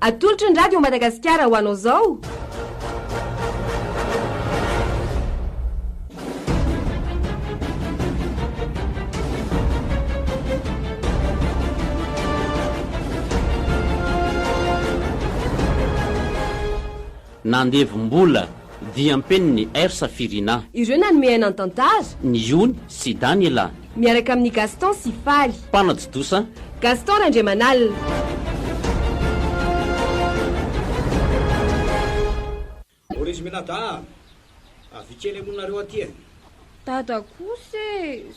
Atolotry ny radio Madagasikara ho anao zao. Nandevombola dia ampeniny R Safirina. Ireo nanome aina ny tantara. Ny Jony sy Daniela. Miaraka amin'ny Gaston sy Faly. Mpanajodosa Gaston Randriamanalina. Orizy Menada, avikely amonareo aty. Dada kosa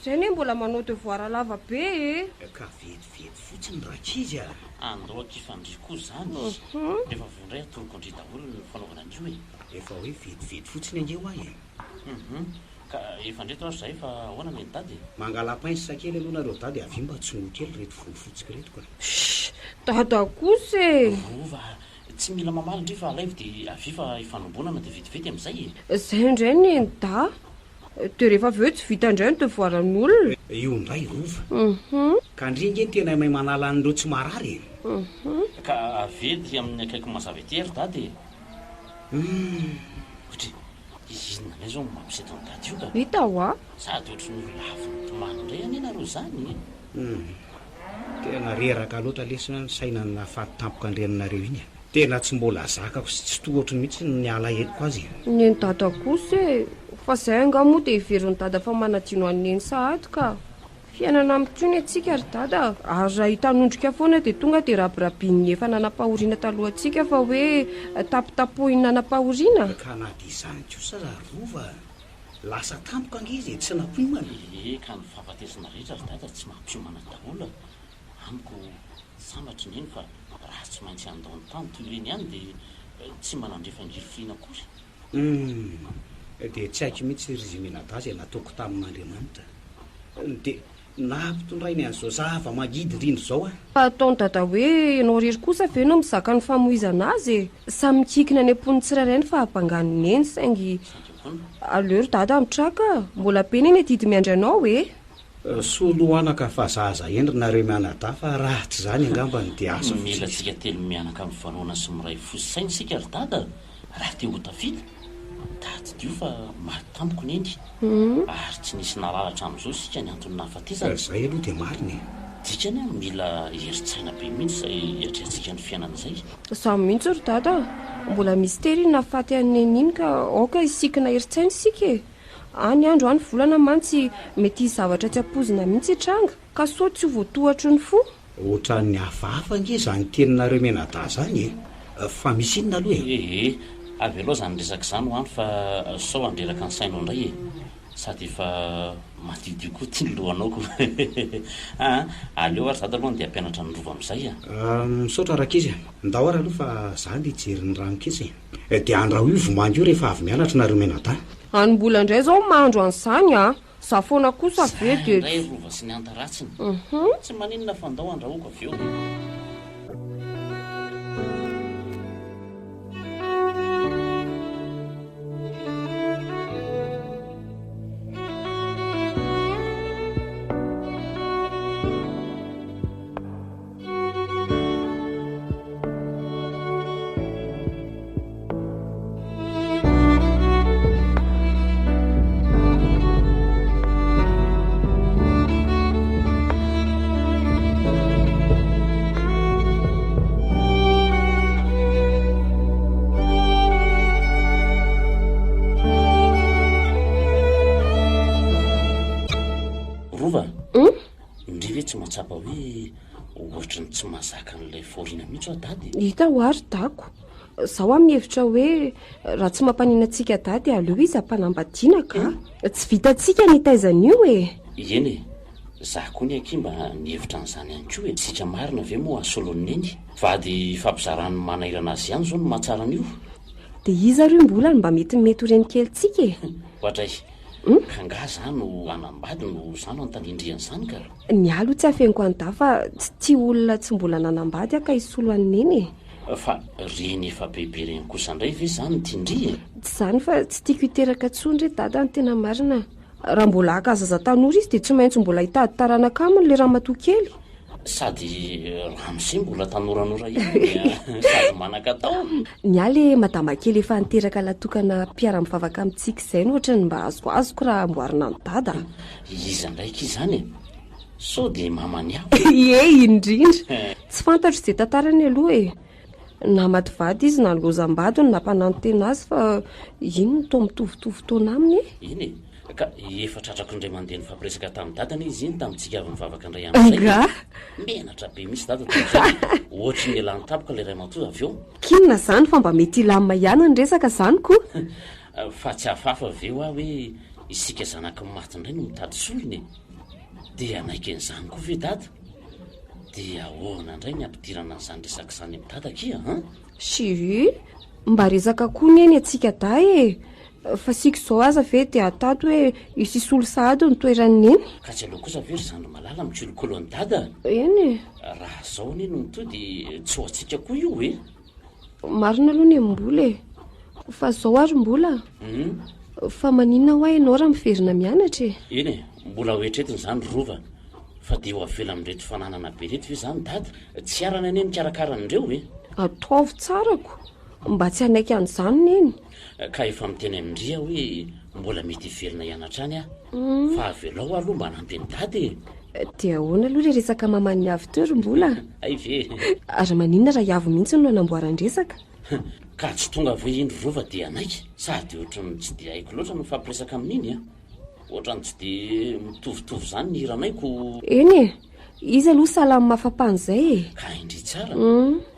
zay ne mbola manao devoir lava be Ka vetivety fotsiny rakizy a. andao akifandry koa zany. Efa vondray atoloko andry daholo ny fanaovana an'io e. Efa hoe vetivety fotsiny angeo ahy. Ka efa ndreto azo zay fa ahoana ny dady. Mangala painsa kely aloha nareo dady avy mba tsy kely reto fofotsika reto ka. dada kosa Rova, tsy mila mamaly ndry fa alaivo dia avy fa ifanombonana dia vetivety amin'izay e. zay indray ny da de rehefa avy eo tsy vita indray ny devoir an'olona. Io ndray Rova. Ka ndringe tena mahay manala an'ireo tsy marary. Ka avedy amin'ny akaiky mazava ety ry dady. Otry, izina ilay zao mampiseto ny dady io ka. Hita ho a Sady ohatry ny lavo tomany indray anenareo zany. Tena reraka loatra lesona ny saina nafaty tampoka andrenanareo iny. Tena tsy mbola zakako sy tsy tohatra mihitsy ny ala etiko azy. ny dada kosa fa zay anga moa dia iverin'ny dada fa manadino an'eny sahady ka fiainana mitony atsika ry dada ary raha hitanondrika foana dia tonga dia rabirabin'ny efa nanam-pahoriana talohantsika fa hoe tapitapohiny nanam-pahoriana. Ka nady izany kosa Rova. Lasa tampoka angizy tsy nampimana. Ka ny fahafatesana rehetra ry dada tsy mampiomana daholo. Amiko sambatry ny eny fa raha tsy maintsy andao ny tany toy ireny ihany dia tsy manandrefa ngirifina kory. Dia tsy haiko mihitsy ry Menada zay nataoko tamin'Andriamanitra. Dia nampitondrainy an'izao zava magidy indrindra zao a. fa ataony dada hoe ianao rery kosa ve no mizaka ny famoizana azy samy mikikina any am-pony tsirairay ny fahabanganiny eny saingy aleo ry dada mitraka mbola pena eny didy miandry anao e. Soloanaka fa zaza endry nareo mianada fa raha tsy zany angambany dia asa Mila tsika telo mianaka amin'ny fanoana sy miray fosainy sika ry dada. Raha te ho tafita dady dio fa matampoky ny eny. Ary tsy nisy nalalatra amin'izao sika ny antony nahafatesana. Zay aloha dia mariny. Dikany a mila heritsaina be mihitsy zay atreantsika ny fiainana izay. Samy mihitsy ry dada mbola misteri nafaty an'eny iny ka aoka isikina heritsaina isika e. Any andro any volana mantsy mety zavatra tsy ampozina mihitsy tranga ka so tsy ho voatohatry ny fo. Ohatran'ny hafahafa nge zany teninareo Menada zany e. Fa misy inona aloha e. Avy aloha zany resaka izany ho any fa sao andreraka ny sainao indray e. Sady efa matidio koa ty ny lohanao ko. Aleo ary zady aloha dia hampianatra ny rova amin'izay a. Misaotra rakizy. Ndao ary aloha fa za nde hijery ny ranon-ketsy. Dia andraho io vomangy io rehefa avy mianatra nareo Menada. Any mbola indray zao mahandro an'izany a za foana kosa ve dia Indray rova sy ny antaratsiny. Tsy maninona fa andao andrahoako avy eo. Tsy mahatsapa hoe ohatry ny tsy mahazaka n'ilay faoriana mihitsy ao dady. hita ho ary dako zaho mihevitra hoe raha tsy mampanina antsika dady aleo izy ampanambadiana ka tsy vitantsika ny taizan'io e. Eny e, za koa ny aky mba nihevitra n'izany ihany koa e. Sika marina ve moa asolon'ny eny vady fampizarany manairana azy ihany zao no mahatsara an'io. Dia iza reo mbola mba mety horeny kelitsika e. Ohatray ka nga zany no anambady no zany antandrindrian'izany ka. Ny alo tsy afeniko any da fa tsy tia olona tsy mbola nanambady aka isolo an'eny e. Fa reny efa bebe reny kosa indray ve zany tindry e. Tsy zany fa tsy tiako hiteraka tsondry dada ny tena marina. Raha mbola haka zaza tanora izy dia tsy maintsy mbola hitady taranaka aminy le ramatoa kely. Sady raha amin'izay mbola tanoranora ihany sady manan-katao. Ny aly madama kely efa niteraka latokana mpiara-mivavaka amintsika izay no ohatrany mba azoazoko raha amboarina ny dada. Iza ndraiky izany so dia mamany aho. Indrindra tsy fantatro izay tantarany aloha na mativady izy na lozam-bady no nampanantena azy fa ino no to mitovitovy taona aminy. Iny ka efa tratrako indray mandeha ny fampiresaka tamin'ny dadana izy iny tamintsika avy mivavaka indray amin'izay. Menatra be misy dada tamin'izay. Ohatry ny elan'ny tapoka ilay ray aman-toa avy eo. Kinona izany fa mba mety ilamina ihany ny resaka izany koa. Fa tsy hafahafa avy eo aho hoe isika zanaky maty indray no mitady solony dia anaiky an'izany koa ve dada dia ahoana indray ny ampidirana an'izany resaka izany amin'ny dada kia si mba resaka koa neny atsika da fa sika izao aza ve dia atato hoe isisolo sahady ny toerany eny. Ka tsy aloha kosa ve ry zandry malala mikolokolo ny dada. Eny raha zao neny mitody tsy ho atsika koa io marina aloha ny mbola fa zao ary mbola fa maninona ho ianao raha miverina mianatra eny mbola hoetretiny izany rova fa dia ho avela amin'reto fananana be reto ve izany dada tsy arana eny nikarakarandreo ataovy tsarako mba tsy hanaiky an'izany neny ka efa miteny amindria hoe mbola mety hiverina hianatra any aho fa avelao aloha mba nampy ny dady dia ahoana aloha le resaka maman'ny avy teo mbola ay ve ary maninona raha iavo mihitsy no anamboaran-dresaka ka tsy tonga vo indro rova dia anaiky sady ohatrany tsy dia haiko loatra no fampiresaka amin'iny ohatrany tsy dia mitovitovy izany ny hiranaiko. Eny izy aloha salamy mafampan'izay ka indry tsara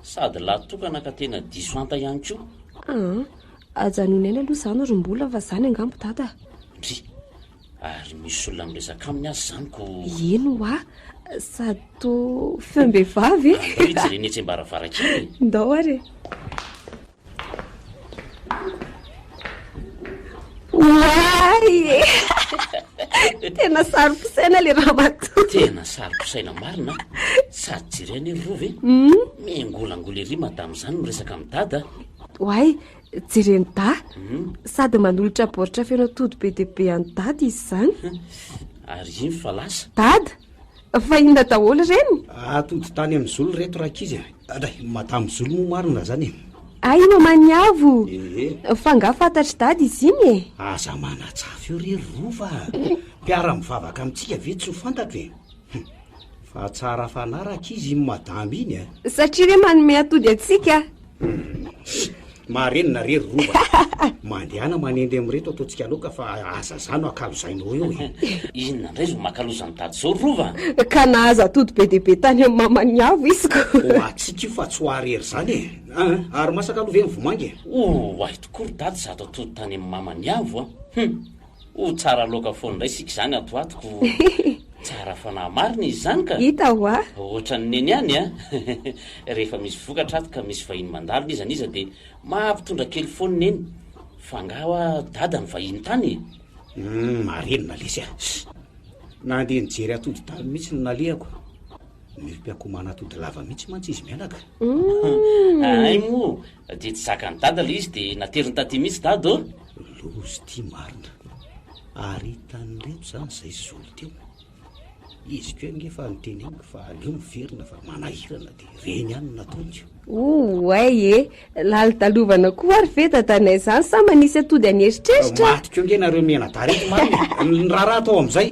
sady latokana ka tena diso anta ihany koa ajanona eny aloha izany rymbola fa izany angambo dada ndry ary misy olona miresaka aminy azy izany ko eno sady to feom-behivavy jerenetsy mbaravarakely ndao ary Wai! Tena saropisaina le raha matoa. Tena saropisaina marina. Sady jireny rova e. Miangolangola ery madamo zany miresaka amin'ny dada. Wai, jireny da. Sady manolotra baoritra feno atody be dia be any dada izy zany. Ary iny fa lasa. Dada? Fa inona daholo reny? Atody tany amin'ny zolo reto rakizy. Madamo zolo mo marina zany. Ay, mamaniavo. Fa nga fantatry dada izy iny e. Aza manatsafy eo ry rova. Mpiara mivavaka amintsika ve tsy ho fantatro e. Fa tsara fanaraka izy madamo iny e. Satria re manome atody atsika. Marenina re rova. Mandehana manendy amin'reto ataontsika loka fa aza zano akalozainao eo e. Inona indray zo mankaloza ny dady zao rova. Ka nahaza atody be dia be tany amin'ny mamaniavo izy ko. Ho atsika io fa tsy ho arery zany e. Ary masaka aloha ve mivomangy e. Ay tokory dady zato atody tany amin'ny mamaniavo ho tsara loka foana indray sika izany atoatoko. Tsara fanahy marina izy zany ka. Hita hoa. Ohatrany neny ihany rehefa misy vokatra ato ka misy vahiny mandalina izy aniza dia mampitondra kely foana neny. Fa ngaho dada ny vahiny tany. Marenina lesy nandeha nijery atody tany mihitsy no nalehako. Mifimpiakomana atody lava mihitsy mantsy izy mianaka. Ay mo dia tsy zakany dada le izy dia nateriny taty mihitsy dada lozy ty marina. Ary hitan'reto zany izay zolo teo. Izy koa ngefa niteneniko fa aleo miverina fa manahirana dia reny ihany nataoniko. Ay lalitalovana koa ary ve dadanay izany sa manisy atody any eritreritra. Maty koa nge nareo mena tareto marina. Ny raharaha atao amin'izay.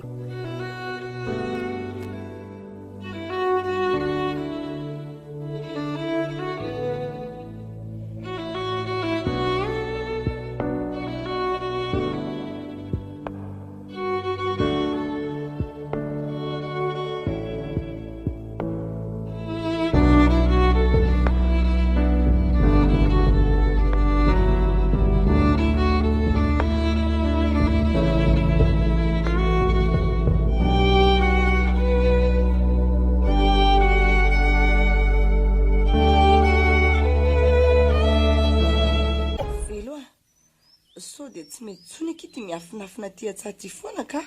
Nafinafina ty atsaty foana ka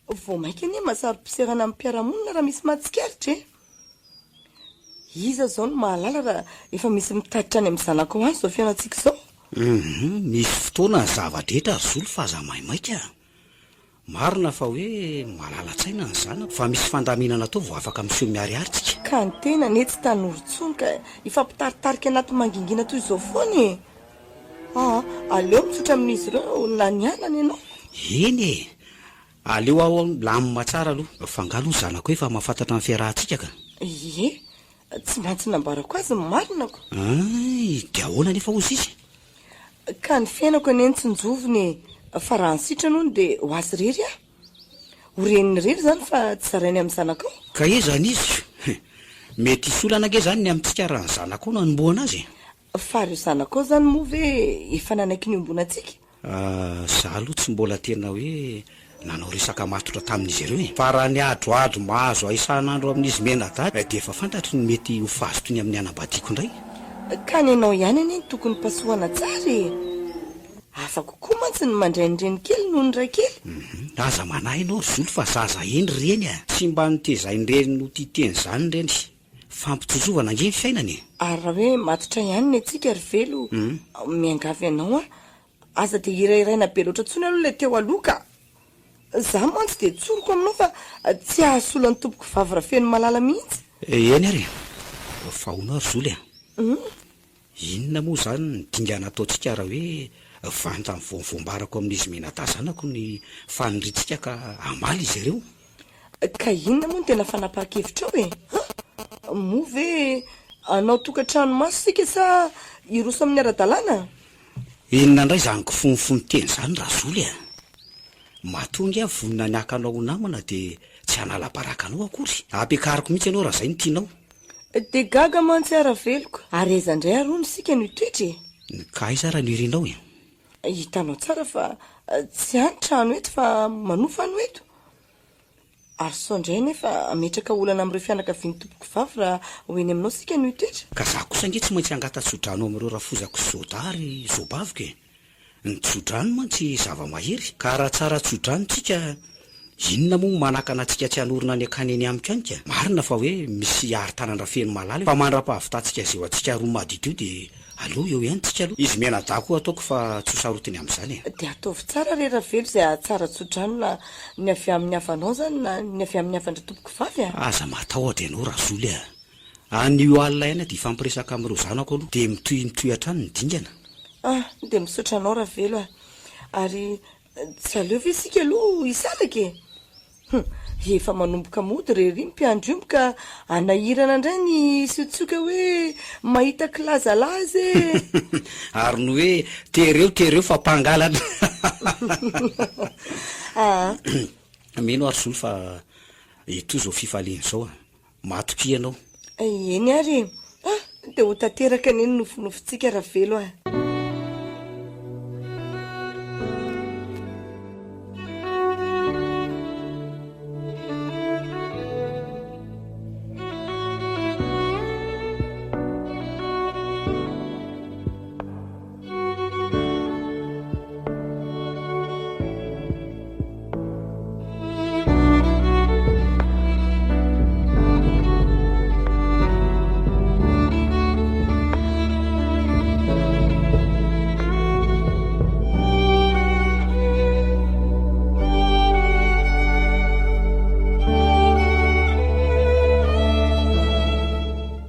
vao mainka anie masarom-piserana amin'ny mpiaramonina raha misy matsikaritra iza zao no mahalala raha efa misy mitatitra any amin'ny zanako azy zao fiainantsika zao. Misy fotoana zavadretra zolo fa aza maimaika marina fa hoe malala-tsaina ny zanako fa misy fandaminana tao vo afaka miseho miariaritsika ka ny tena ne tsy tanorotsony ka ifampitaritarika anaty mangingina toy izao foany aleo mitsotra amin'izy ireo na ny anany ianao eny e aleo aho lamina tsara aloha fangalo ny zanako hoe fa mahafantatra ny fiarahantsika ka ie tsy mantsy nambarako azy ny marinako de ahoana nefa ozy izy ka ny fiainako eny tsy njovony fa raha nysitra nohony dia ho azy rery ho reniny rery zany fa tsy zarainy amin'ny zanakao ka e zany izy mety isolana ake zany ny amintsika raha ny zanakao no anomboana azy fa reo zanakao zany moa ve efa nanaiky ny ombona atsika za aloha tsy mbola tena hoe nanao resaka matotra tamin'izy ireo e fa raha ny adroadro mahazo aisan'andro amin'izy mena dady dia efa fantatry ny mety ho fazotony amin'ny anambadiako indray ka ny anao ihany eny tokony pasohana tsara afa kokoa mantsy ny mandrainyreny kely noho ny ray kely aza manahy ianao ry zolo fa zaza eny reny tsy mba nitezainyreny no titeny zany reny fampitsozovana ange ny fiainany ary raha hoe matotra ihany ny atsika ry velo miangavy ianao aza dia irairaina be loatra ntsony aloha ilay teo aloka za mantsy dia tsoroko aminao fa tsy ahasola ny tompoko vavy raha feno malala mihitsy eny ary fa hono ry zolo inona moa zany ny dingana ataontsika raha hoe vanta ny vomvombarako amin'izy menata zanako ny faniritsika ka amaly izy ireo ka inona moa ny tena fanapahakevitra ao moa ve anao tokantrano maso sika sa iroso amin'ny ara-dalàna inona indray zaniko fonofony zany raha zolo mahatonga vonina ny akanao ho namana dia tsy hanala-barakanao akory ampiakariko mihitsy ianao raha zay ny tianao dia gaga mantsy ara-veloko ary ezandray aroa ny sika no itoetry ka iza raha nirinao hitanao tsara fa tsy anytrano eto fa manofa no eto ary saondray nefa ametraka olana amin'ireo fianakaviany tompoko vavy raha hoeny aminao sika no itoetra ka za kosa nge tsy maintsy angata-tsodrano amin'ireo raha fozako zodary zobavika ny tsodrano mantsy zava-mahery ka raha tsara tsodrano tsika inona moa manakana antsika tsy hanorona ny akany eny amiko anyka marina fa hoe misy ari-tanandra feno malala fa mandra-pahavitantsika zeo antsika roa madito io dia aloha eo ihany tsika aloha izy menadako ataoko fa tsy hosarotiny amin'izany dia ataovy tsara rera velo izay ahatsara tsodrano na ny avy amin'ny havanao zany na ny avy amin'ny havandra tompoko vavy aza matahotra ianao raha zolo anio alina ihany dia fampiresaka amin'ireo zanako aloha dia mitoy hatrany ny dingana dia misaotra anao raha velo ary tsy aleo ve sika aloha isalaka efa manomboka mody rery mpiandro io ka anahirana indray ny sotsoka hoe mahita kilazalaza ary no hoe tereo fa mpangalana meno ary zolo fa ito zao fifaliana zao matoky ianao eny ary dia ho tanteraka neny nofinofitsika raha velo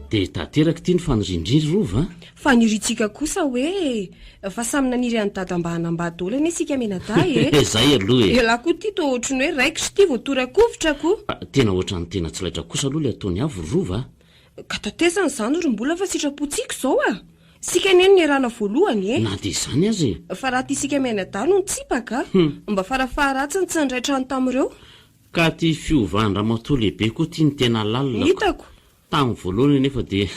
dia tanteraka ity ny fanirindrindry rova fa niritsika kosa hoe fa samy naniry any dada mba hanambady olana isika menaday zay aloha laha koa ty to ohatrany hoe raikitra ity voatorakovitra ko tena ohatrany tena tsy laitra kosa aloha le ataony avo rova ka tatesany zany rombola fa sitrapotsika zao sika neny ny arana voalohany na dia izany azy fa raha ty sika menada no nitsipaka mba farafaharatsiny tsy andraitrano tamin'ireo ka ty fiovandra matao lehibe koa tia ny tena lalina hitako tamin'ny voalohany nefa dia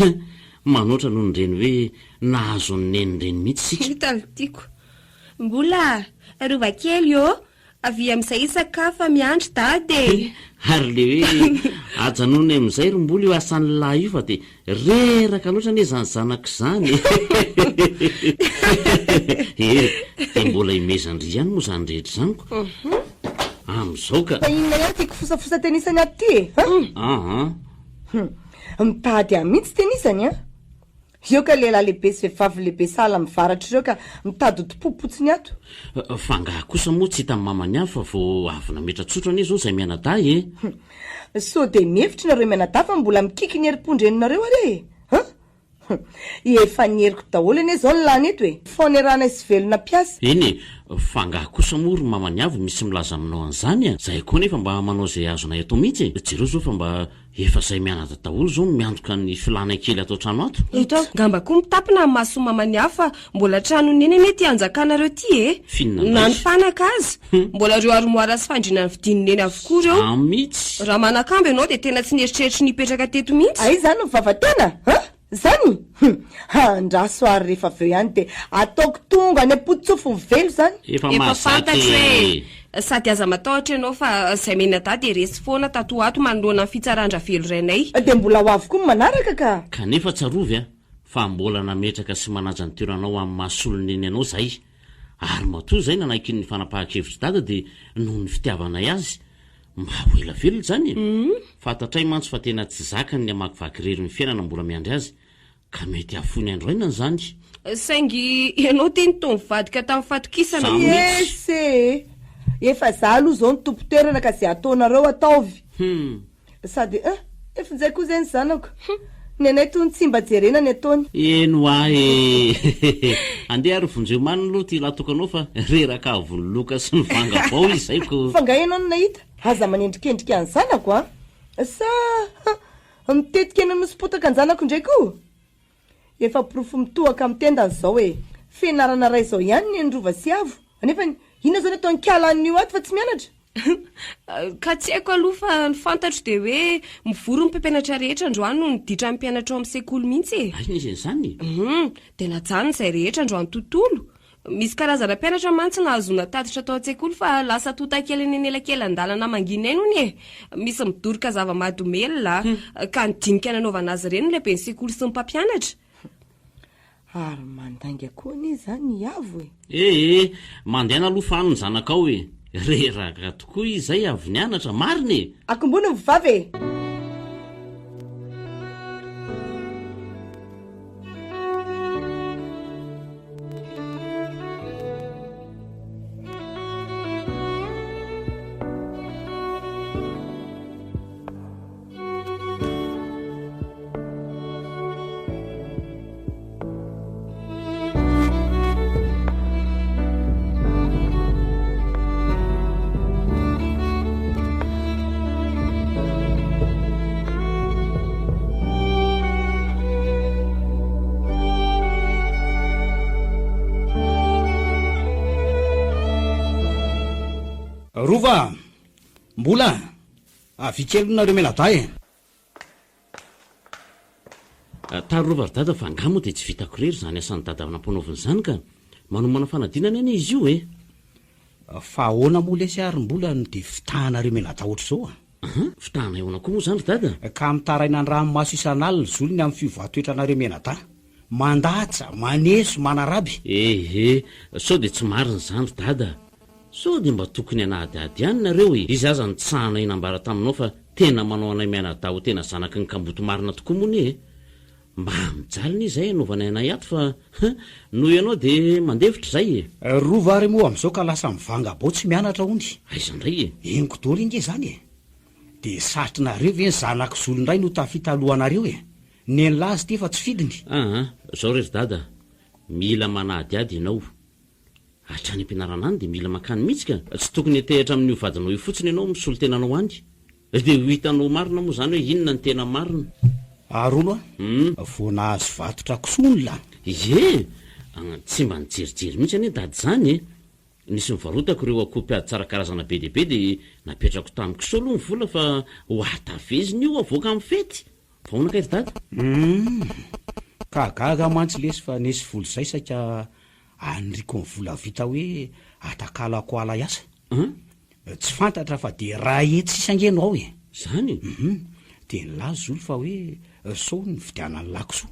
manoatra noho nyreny hoe nahazo ny nenyreny mihitsy sika hitalitiako mbola rova kely avy amin'izay isakafa miandry dady ary le hoe ajanony amin'izay rombola io asan'ny lahy io fa dia reraka loatra ne zany zanako izany dia mbola imezandry ihany moa zany rehetra zaniko amin'izao ka inona ihany tiako fosafosa tenisany aby ty aha mitady a mihitsy tenisany eo ka lehilahy lehibe sy vehivavy lehibe sahala mivaratra ireo ka mitady topopotsiny ato fangah kosa moa tsy hitan'ny mamany avy fa vo avy nametratsotra anie zao izay mianadahy so de mihevitra nareo mianadahy fa mbola mikiky ny herim-pondreninareo are efa nyheriko daholo anie zao ny lany eto e faonerana sy velona piasa eny fangah kosa moa ry mamany avy misy milaza aminao an'izany zahay koa nefa mba manao zay azonay atao mihitsy jereo zao fa mba efa zay mianada daholo zao miandoka ny filana kely atao trano ato eto ngamba koa mitapina maso mamany hafa mbola trano neny mety anjakanareo ty na ny fanaka azy mbola reo aromoara sy fandrina ny vidininy eny avokoa reo mihitsy raha manakambo ianao de tena tsy nieritreritry nipetraka teto mihitsy ay zany mivavatena zany andraso ary rehefa aveo ihany de ataoko tonga ny apoditsofo mivelo zany efa fantatro hoe sady aza matahotra ianao fa zay menadady de resy foana tato ato manoloana ny fitsarandra velo rainay de mbola ho avy koa manaraka ka kanefa tsarovy fa mbola nametraka sy manaja ny toeranao amin'ny mahasolony eny ianao zay ary matoa zay nanaiky ny fanapahan-kevitry dada de noho ny fitiavanay azy mba ho ela velona zany fantatray mantsy fa tena tsy zakany ny amakivaky rery ny fiainana mbola miandry azy ka mety afony androinany zany saingy ianao teny to mivadika tamin'ny fatokisana ese efa za aloha zao ny tompo-toerana ka zay ataonareo ataovy sady efa zay koa zany zanako ny anay tony tsy mba jerena ny ataony eno ahy andeha ary vonjeo many aloha ty latokanao fa reraka avonyloka sy mivanga vao izy zay ko fa nga ianao no nahita aza manendrikendrika any zanako sa mitetika eny nosipotaka any zanako indraiky efa pirofo mitohaka mitendany zao hoe fianarana ray zao ihany ny endrova sy avo anefa ina zany atao nkialan'io ato fa tsy mianatra ka tsy haiko aloha fa ny fantatro de hoe mivory ny mpampianatra rehetra androany no niditra amin'ny mpianatra ao amin'ny sekoly mihitsy ay nisy an'izany de najanony izay rehetra androany tontolo misy karazana mpianatra mantsy nahazona tatitra atao an-tsekoly fa lasa totakely ny anelakely andalana manginay nony misy midoroka zava-mahadomelona ka nidinika nanaovana azy ireny lehibe ny sekoly sy ny mpampianatra ary mandangy akoa anie zany avo mandeha aloha fa any ny zanakao reraka tokoa izay avy nianatra mariny akombony mivavy rova mbola avikelonareo menadahy tarova ry dada fa ngamo de tsy vitako rery zany asan'ny dada nampanaoviny zany ka manomana fanadinana any izy io fa ahoana moa lesy ary mbola no de fitahanareo menada oatra zao fitahana eona koa moa zany ry dada ka mitaraina ny ranomaso isan'alina zolony amin'ny fivatoetranareo menada mandatsa maneso manaraby sao de tsy mariny zany ry dada sao de mba tokony anahadiady any nareo izy aza nitsahana inambara taminao fa tena manao anay mianadaho tena zanaky ny kamboto marina tokoa mony mba mijaliny izay anaovanay anay ato fa noho ianao de mandevitra zay rovary moa am'izao ka lasa mivanga bao tsy mianatra ony aizandray eniko doly inge zany de satrinareo ve ny zanaky zolondray no tafitalohanareo ny lazy ty fa tsy fidiny zao rery dada mila manahadiady ianao hatrany ampianarana any de mila makany mihitsy ka tsy tokony atehatra amin'ny ovadinao io fotsiny ianao misolo tenanao any de ho hitanao marina moa zany hoe inona ny tena marina arolo vo nahazo vatotra kosony la tsy mba nijerijery mihitsy anie dady zany nisy mivarotako ireo akopy ady tsara karazana be dehibe de napetrako tamiko so aloha ny vola fa ho ataveziny io avoaka amin'ny fety vahoana kay ry dady ka gaga mantsy lesy fa nisy volo zay saika anriko ny vola vita hoe atakalako ala iasa tsy fantatra fa de raha etsy isangeno ao zany de nylazo zolo fa hoe sao ny vidianany lakoso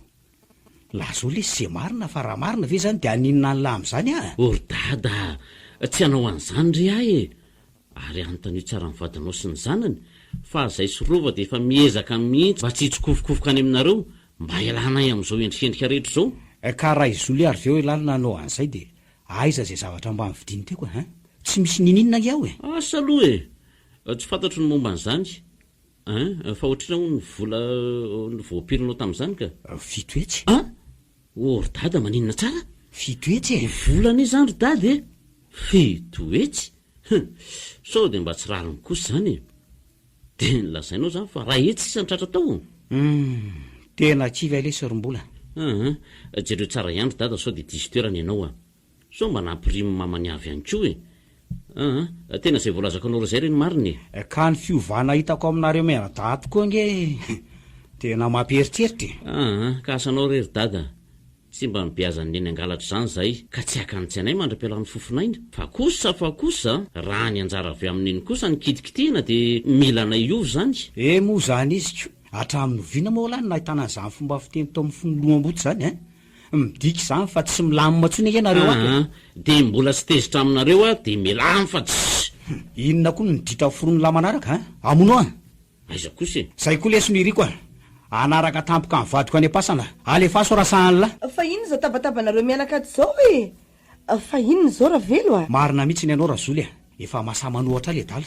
la zao le sy marina fa raha marina ve zany de aninona ny la am'zany ory dada tsy anao an'izany ry ahy ary anontanio tsara mivadinao sy ny zanany fa zay sorova de efa miezaka mihitsy mba tsy hitsikofokofoka any aminareo mba ialana amin'izao endrikendrika rehetra zao ka raha izolo ary veo lalina anao an'izay dia aiza zay zavatra mba mividiny teko tsy misy nininona iaho asa aloha tsy fantatro ny momba an'izany fa ohatrina ny vola ny voapirinao tamin'izany ka fito etsy ry dada maninona tsara fito etsy volana izany ry dada fito etsy sao dia mba tsy rariny kosa zany dia nylazainao zany fa raha etsy sisa ny tratra tao tena kivy alesa rymbola jereo tsara ihany ry dada sao dia disy toerana ianao sao mba nampirimy mamany avy ihany koa tena izay voalazako anao razay reny mariny ka ny fiovana hitako aminareo mianadaty koa nge tena mampieritreritra ka asanao rery dada tsy mba mibeazany neny angalatra izany zay ka tsy hakanitsy anay mandra-pialany fofinaina fa kosa raha ny anjara avy amin'iny kosa ny kitikitihana dia mila nay iovy zany moa zany izy ko hatramin'ny oviana moa lany nahitana an'izany fomba fiteny tao amin'ny fonoloam-boty zany midika izany fa tsy milamina ntsony ianareo dia mbola tsy tezitra aminareo dia milamy fa tsy inona koa nydritra forony la manaraka amono aiza kosa zay koa lesony iriko anaraka tampoka nivadiko any am-pasana alefaso rasahan'la fa inona zao tabatabanareo mianakady zao fa inona zao raha velo marina mihitsy ny anao razoly efa masamanohatra le dala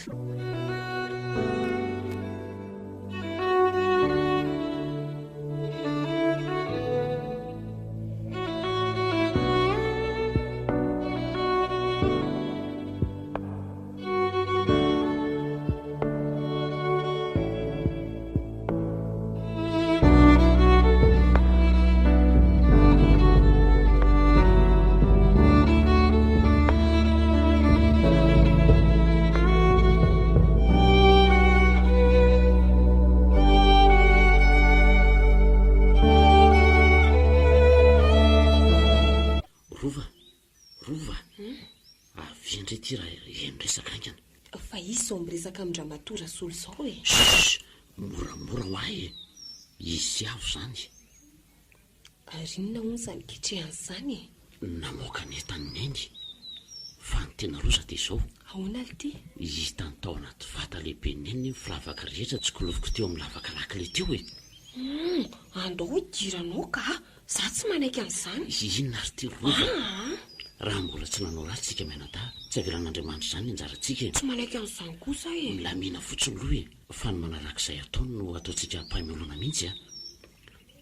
fa izy zao miresaka amindramatora solo zao moramora ho ahy izy avo zany rinona hony zany ketrehan'izany namoaka ny entaniny eny fa ny tena rosa dia izao ahoana ly ty hitany tao anaty vata lehibe neny ny filavaka rehetra tsy koloviko teo amin'ny lavaka lakile teo andao ho diranao ka za tsy manaiky an'izany inona ary ty rova raha mbola tsy nanao ratsy tsika mianada tsy avelan'andriamanitra izany ny anjarantsika tsy manaiky an'izany kosa milamina fotsiny loha fa ny manarak'izay ataony no ataontsika mpahamelona mihitsy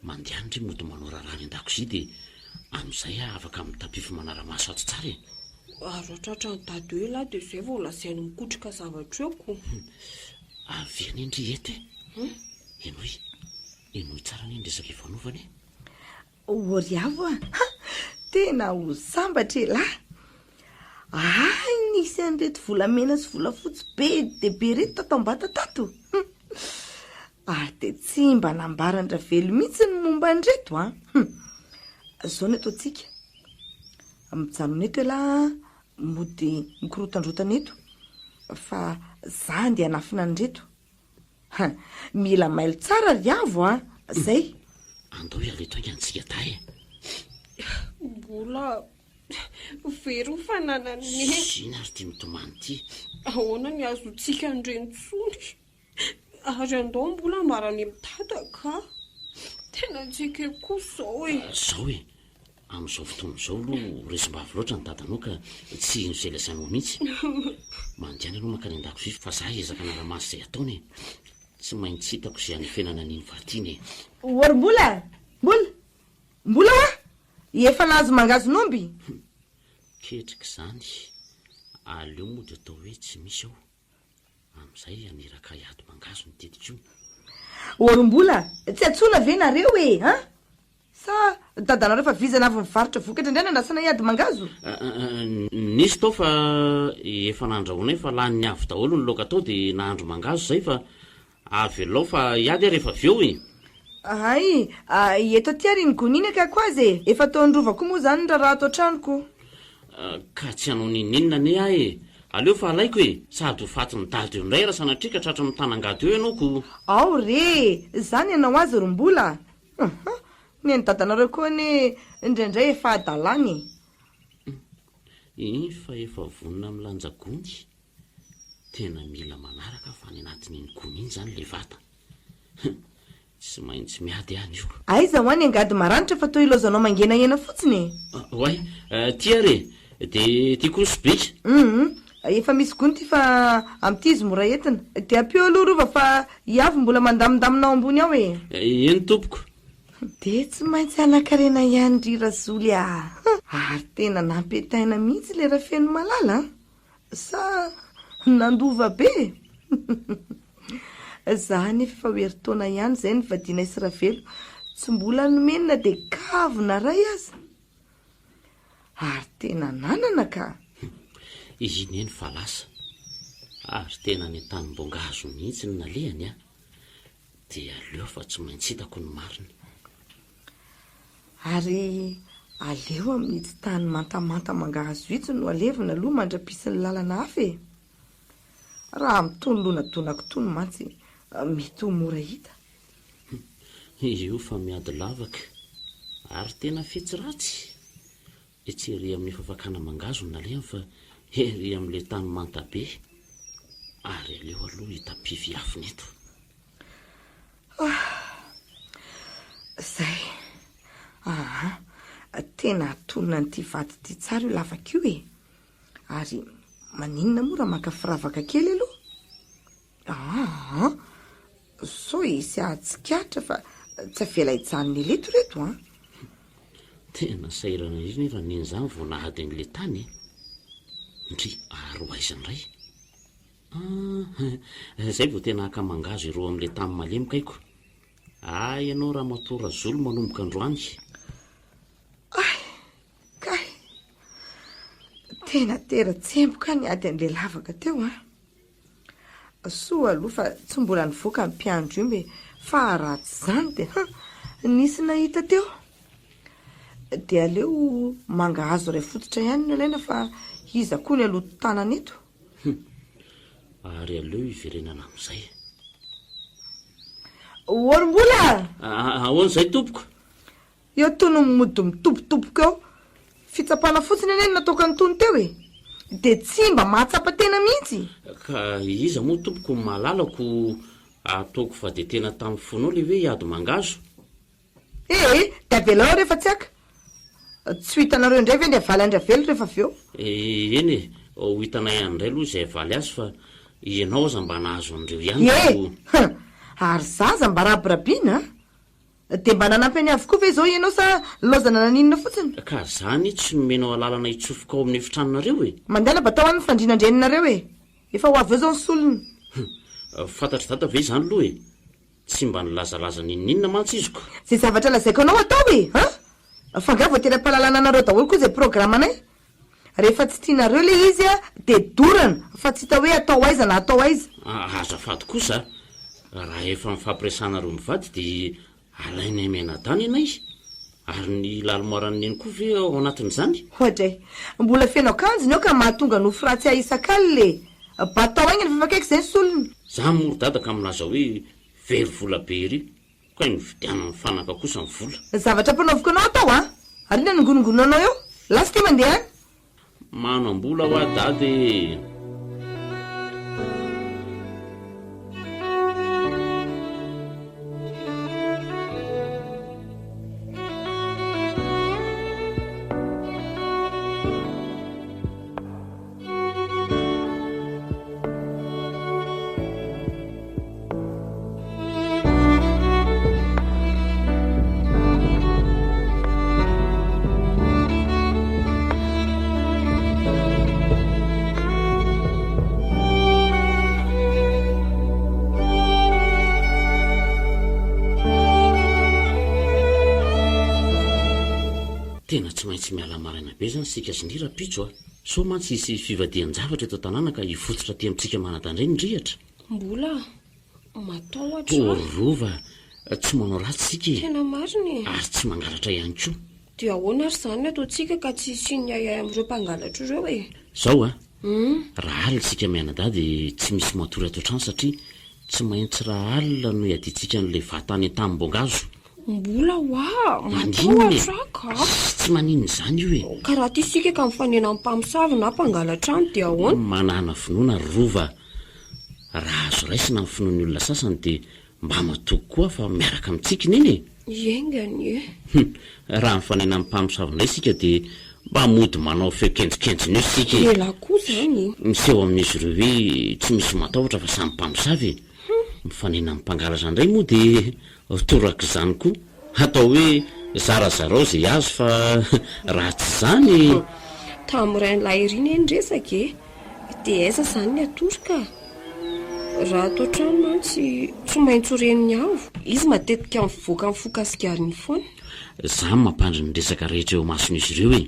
mandehanindry mody manao raharaha ny an-dakozia dia amin'izay afaka mitapify manara-maso ato tsara aroatratra ny dady hoe lahy dia izay vao lazainy mikotrika zavatra eoko aviany indry ety enoy tsara ny ndresaka ifanaovany ory avo tena ho sambatra lahy nisy an'reto volamena sy volafotsy be de be reto tatao-mbata tato dia tsy mba nambarandra velo mihitsy ny momba an'reto zao ny ataontsika mijanona eto elahy mody mikorotandrotana eto fa za ndia hanafina an'reto mila mailo tsara ry avo zay andao ialeto angantsika tay mbola very fananany ina ary ty mitomany ty ahoana ny azotsika andrentsony ary andao mbola marany mitadaka tena tsika kosa zao amin'izao fotoana izao aloha resim-bavy loatra ny dadanao ka tsy ino izay lazainao mihitsy mandiany anao makany an-dakozia fa za ezaka naramasy izay ataony tsy maintsy hitako izay anefenana n'iny vatiny orymbola efa nahazo mangazonomby ketrika izany aleo moa dia atao hoe tsy misy ao amin'izay aniraka hiady mangazo ny tetikio orymbola tsy atsona ve nareo sa dadanareo fa vizana avy mivarotra vokatra indray nanasana hiady mangazo nisy tao fa efa nandrahonay fa lany ny avy daholo ny loka tao dia nahandro mangazo zay fa avy alao fa hiady rehefa avy eo eto ty ary ny goninaka ko azy efa taondrovako moa zany raha raha atao tranoko ka tsy hanao nininina ne aleo fa alaiko sady ho faty ny dady eo indray raha sanatrika tratra mitanangady eo ianao ko ao re zany ianao azy rymbola ny ny dadanareo koa ny indraindray efa adalany fa efa vonina milanjagony tena mila manaraka fa ny anatin'iny gony iny zany le vata tsy maintsy miady any io. aiza ho any angady maranitra fa to ilozanao mangenahena fotsiny oay tia re de tia kosibika efa misy gony ty fa am'ty izy mora entina de ampio aloha rova fa iavy mbola mandamidaminao ambony ao eny tompoko de tsy maintsy anakarena ihany ry razoly ary tena nampetaina mihitsy le raha feno malala sa nandova be za nefa efa hoeritaona ihany zay ny vadina Isravelo tsy mbola nomenina de kavina ray aza ary tena nanana ka izy iny eny fa lasa ary tena ny tany-bongahazo mihitsy ny nalehany de aleo fa tsy maintsy hitako ny mariny ary aleo amin'ity tany mantamanta mangahazo itsy no alevina aloha mandrapisiny lalana hafa raha mitony lonadonako tony mantsy mety ho mora hita io fa miady lavaka ary tena fetsy ratsy tsy ery amin'ny fafakana mangazo ny nalehany fa ery amin'le tany manta be ary aleo aloha hitapivy afiny eto zay tena atonina nyity vady ty tsara io lavaka io ary maninona moa raha maka firavaka kely aloha so isy ahatsikatra fa tsy avela hijanony leto reto tena sairana izy nefa niny zany vao nahady n'le tany ndry aro aizany ray zay vao tena haka mangazo ireo amin'le tany malemikaiko ianao raha matora zolo manomboka androany kay tena tera-tsemboka ny ady an'le lavaka teo soa aloha fa tsy mbola nivoaka ny mpiandro io mbe fa ratsy zany de nisy nahita teo de aleo mangahazo ray fototra ihany no ilaina fa iza koa ny aloto tanana eto ary aleo iverenana amin'izay orombola ahoan'izay tompoko eo tono mimody mitobitoboka eo fitsapana fotsiny eny nataoka ny tony teo de tsy mba mahatsapa-tena mihitsy ka iza moa tompoko malalako ataoko fa de tena tamin'ny fonao le hoe hiady mangazo de avelao rehefa tsy aka tsy ho hitanareo indray ve ny avaly andravelo rehefa avy eo eny ho hitanay andray aloha izay avaly azy fa ianao aza mba nahazo andreo ihany ary zaza mba rabirabiana de mba nanampy any avokoa ve zao ianao sa lozana naninona fotsiny ka zany tsy nomenao alalana hitsofoka ao amin'ny efitranonareo mandela batao any fandrinandreninareo efa ho avy eo zao ny solony fantatry data ve zany aloha tsy mba nilazalaza ninninona mantsy iziko zay zavatra lazaiko anao atao fanga vo tena mpalalana anareo daholo koa zay programa anay rehefa tsy tianareo le izy de dorana fa tsy hita hoe atao aiza na atao aiza azafady kosa raha efa mifampiresanareo mivady de alainy amenadany anay ary ny lalimoarany eny koa ve ao anatin'izany ohatray mbola fenao kanjony eo ka mahatonga nofo ratsy aisakaly le batao agny ny fafakaiky zay ny solony za moro dadaka aminaza hoe very vola be ry ka ny vidiana ny fanaka kosa ny vola zavatra mpanaoviko anao atao ary ina nongonongononanao eo lasa ty mandeha any manam-bola ho a dady tena tsy maintsy miala maraina be zany sika sy ny rapitso so mantsy isy fivadian-javatra eto tanàna ka hifototra ty amintsika manadandray ny drihatra mbola matao ohatra rova tsy manao ratsy sika tena mariny ary tsy mangalatra ihany koa de ahoana ary zany ataontsika ka tsy siny ayay amin'ireo mpangalatra ireo zao raha alina sika mianadady tsy misy matory ato trano satria tsy maintsy raha alina no iaditsika n'le vatany tamim-bongazo mbola matao tsy maninona zany io ka raha ty sika ka mifanena mpamosavy na mpangalatra any de ahoana manana finoana rova raha azo raisina ny finoany olona sasany de mba matoky koa fa miaraka mitsikina iny iengany e raha mifanena amin'ny mpamosavina isika dia mba mody manao feokenjokenjony io sika ela koa zany miseho amin'izy ireo hoe tsy misy matahotra fa samy mpamosavy mifanena amin'ny mpangalaza indray moa dia toraka izany koa atao hoe zarazarao zay azo fa raha tsy zany tamin'iray nylahy iriny eny resaka e dia aiza zany ny atoroka raha atao trano mantsy tsy maintsy reniny avo izy matetika mivoaka amin'ny fokasigariny foana za mampandry ny resaka rehetra eo mason'izy ireo e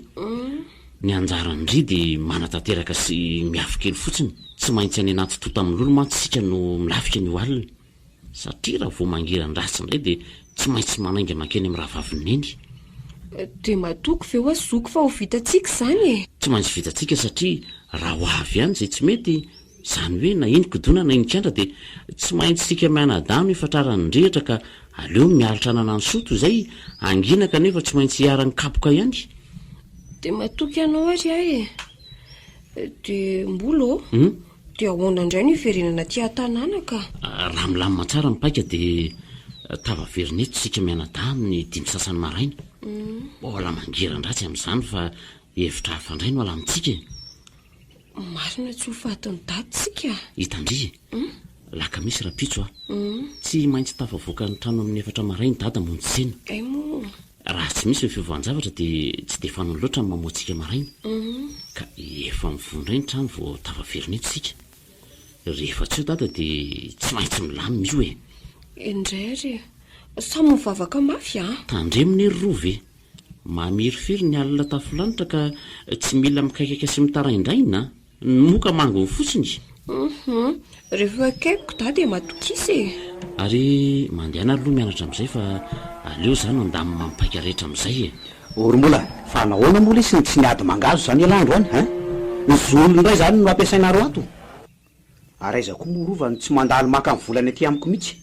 ny anjara ndry dia manatanteraka sy miafokely fotsiny tsy maintsy any anaty tota amin'olo mantsy sika no milafika ny oalina satria raha vo mangiran-dratsy indray dia tsy maintsy manainga makeny amin'ny raha vavineny dia matoko ve ho azoko fa ho vitantsika izany e tsy maintsy vitantsika satria raha ho avy ihany zay tsy mety izany hoe na iny kodona na iny kandra dia tsy maintsy sika mianadano ifatrarany ndrehatra ka aleo mialitra anana ny soto izay angina kanefa tsy maintsy hiarany kapoka ihany dia matoky ianao ary ahy e dia mbolo dia ahoana indray ny iverenana ty an-tanàna ka raha milamina tsara mipaika dia tavaverina eto sika mianadano ny 5 sasany maraina mbola mangiran-dratsy amin'izany fa hevitra hafandray no alamintsika marina tsy ho fahatiny daditsika hitandry laka misy rapitso tsy maintsy tafavoaka ny trano amin'ny 4 maraina dada monjy sena ay mo raha tsy misy fivoan-javatra dia tsy dia fanao loatra ny mamoatsika maraina ka efa mivondray ny trano vao tavaverina eto sika rehefa tsy eo dada dia tsy maintsy milamina io e indray ary samy mivavaka mafy tandremina ery rova e mamirifiry ny alina tafolanitra ka tsy mila mikaikaka sy mitaraindraina moka mangony fotsiny rehefa akaikoko da dia matokisy e ary mandehana aloha mianatra amin'izay fa aleo zany andaminy mampaika rehetra amin'izay e orombola fa nahoana mola isy tsy niady mangazo zany elandro any ny zolo indray zany no ampiasainaro ato ary aiza koa morovany tsy mandalo maka amin'ny volany aty amiko mihitsy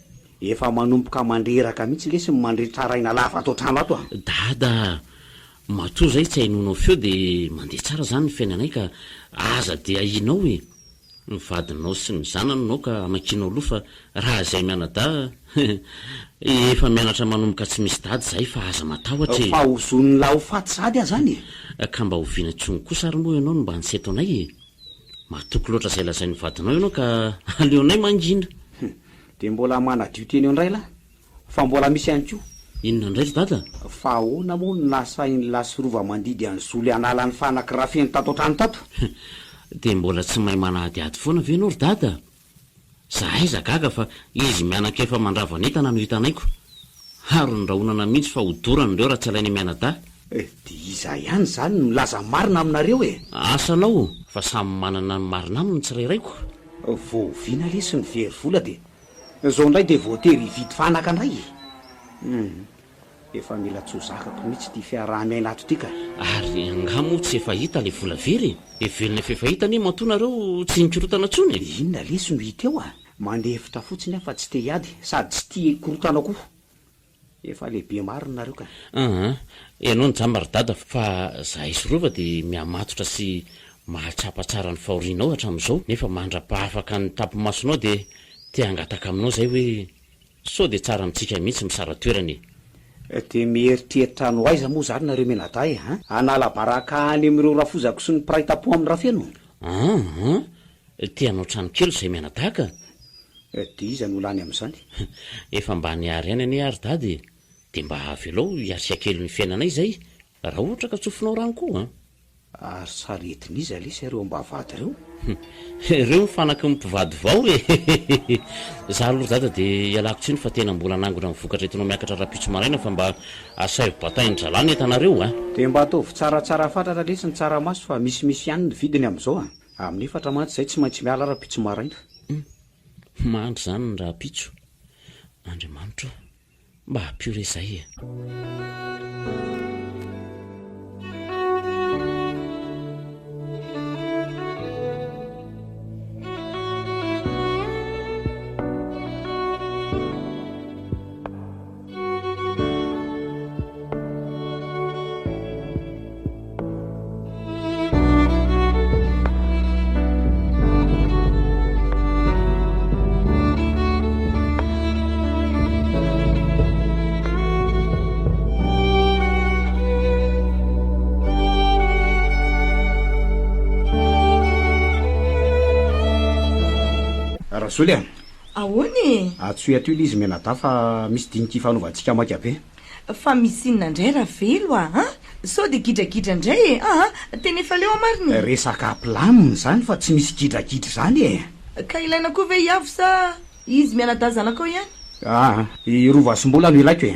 efa manomboka mandreraka mihitsy lesy mandretraraina lafa atao trano ato dada matoa zay tsy hainonao feo dia mandeha tsara zany ny fiainanay ka aza dia ahinao e mivadinao sy ny zananao ka amakinao aloha fa raha izay mianada efa mianatra manomboka tsy misy dady zay fa aza matahotra fa hozony la ho faty sady a zany ka mba hoviana tsony kosa ary moa ianao no mba nitseto anay e matoky loatra izay lazay nyvadinao ianao ka aleonay mangina dia mbola manadio teny eo indray lahy fa mbola misy ihany koa inona indray dada fa ahoana moa ny lasainy lasirova mandidy any zolo anala ny fanaky rafeny tato trano tato dia mbola tsy mahay manahadiady foana ve anao ry dada zahay zagaga fa izy mianan-kefa mandravanentana no hitanaiko ary ny rahonana mihitsy fa hodorany ireo raha tsy alainy mianada dia iza ihany zany milaza marina aminareo e asanao fa samy manana ny marina aminy tsirairaiko voaviana lesy ny very vola dia zao indray dia voatery hividy fanaka indray efa mila tsozakako mihitsy ty fiarahamiaina ato tika ary angamo tsy efa hita le vola very evelona efa hita ne mantonareo tsy nikorotana tsony inona lesy no hita eo mandehevitra fotsiny aho fa tsy te hiady sady tsy tia korotana koa efa lehibe mariny nareo ka ianao njamba ry dada fa zahay sorova dia mihamatotra sy mahatsapa tsara ny fahorianao hatramin'izao nefa mandra-pahafaka ny tapomasonao dia te hangataka aminao zay hoe sao dia tsara mitsika mihitsy misara toerany dia mieritreritra no aiza moa zany nareo menaday anala baraka any amin'ireo rafozako sy ny piraitapo amin'ny rafeno tianao trano kely izay menadaka dia iza no lany amin'izany efa mba niary any ane ary dady dia mba avelao hiarika kely ny fiainanay zay raha ohatra ka tsofinao rano koa ary saretin'iza lesy ireo mba vady ireo ireo mifanaky mimpivady vao e za aloha dada dia ialako tsiny fa tena mbola nangona mivokatra etinao miakatra rapitso maraina fa mba asay batainy dralany etanareo dia mba ataovy tsaratsara fatratra lesy ny tsaramaso fa misimisy ihany ny vidiny amin'izao amin'ny 4 mantsy zay tsy maintsy miala rapitso maraina mandry zany ny rapitso andriamanitra mba hampio rezay rasoly a ahoany atsoy ato ila izy menata fa misy dinika ifanaovantsika maika be fa misy inona indray raha velo a sao de gidragidra indray teny efa leo amariny resaka plaminy zany fa tsy misy gidragidra zany ka ilaina koa ve iavo sa izy mianadazanakao ihany irovasombola no ilaiko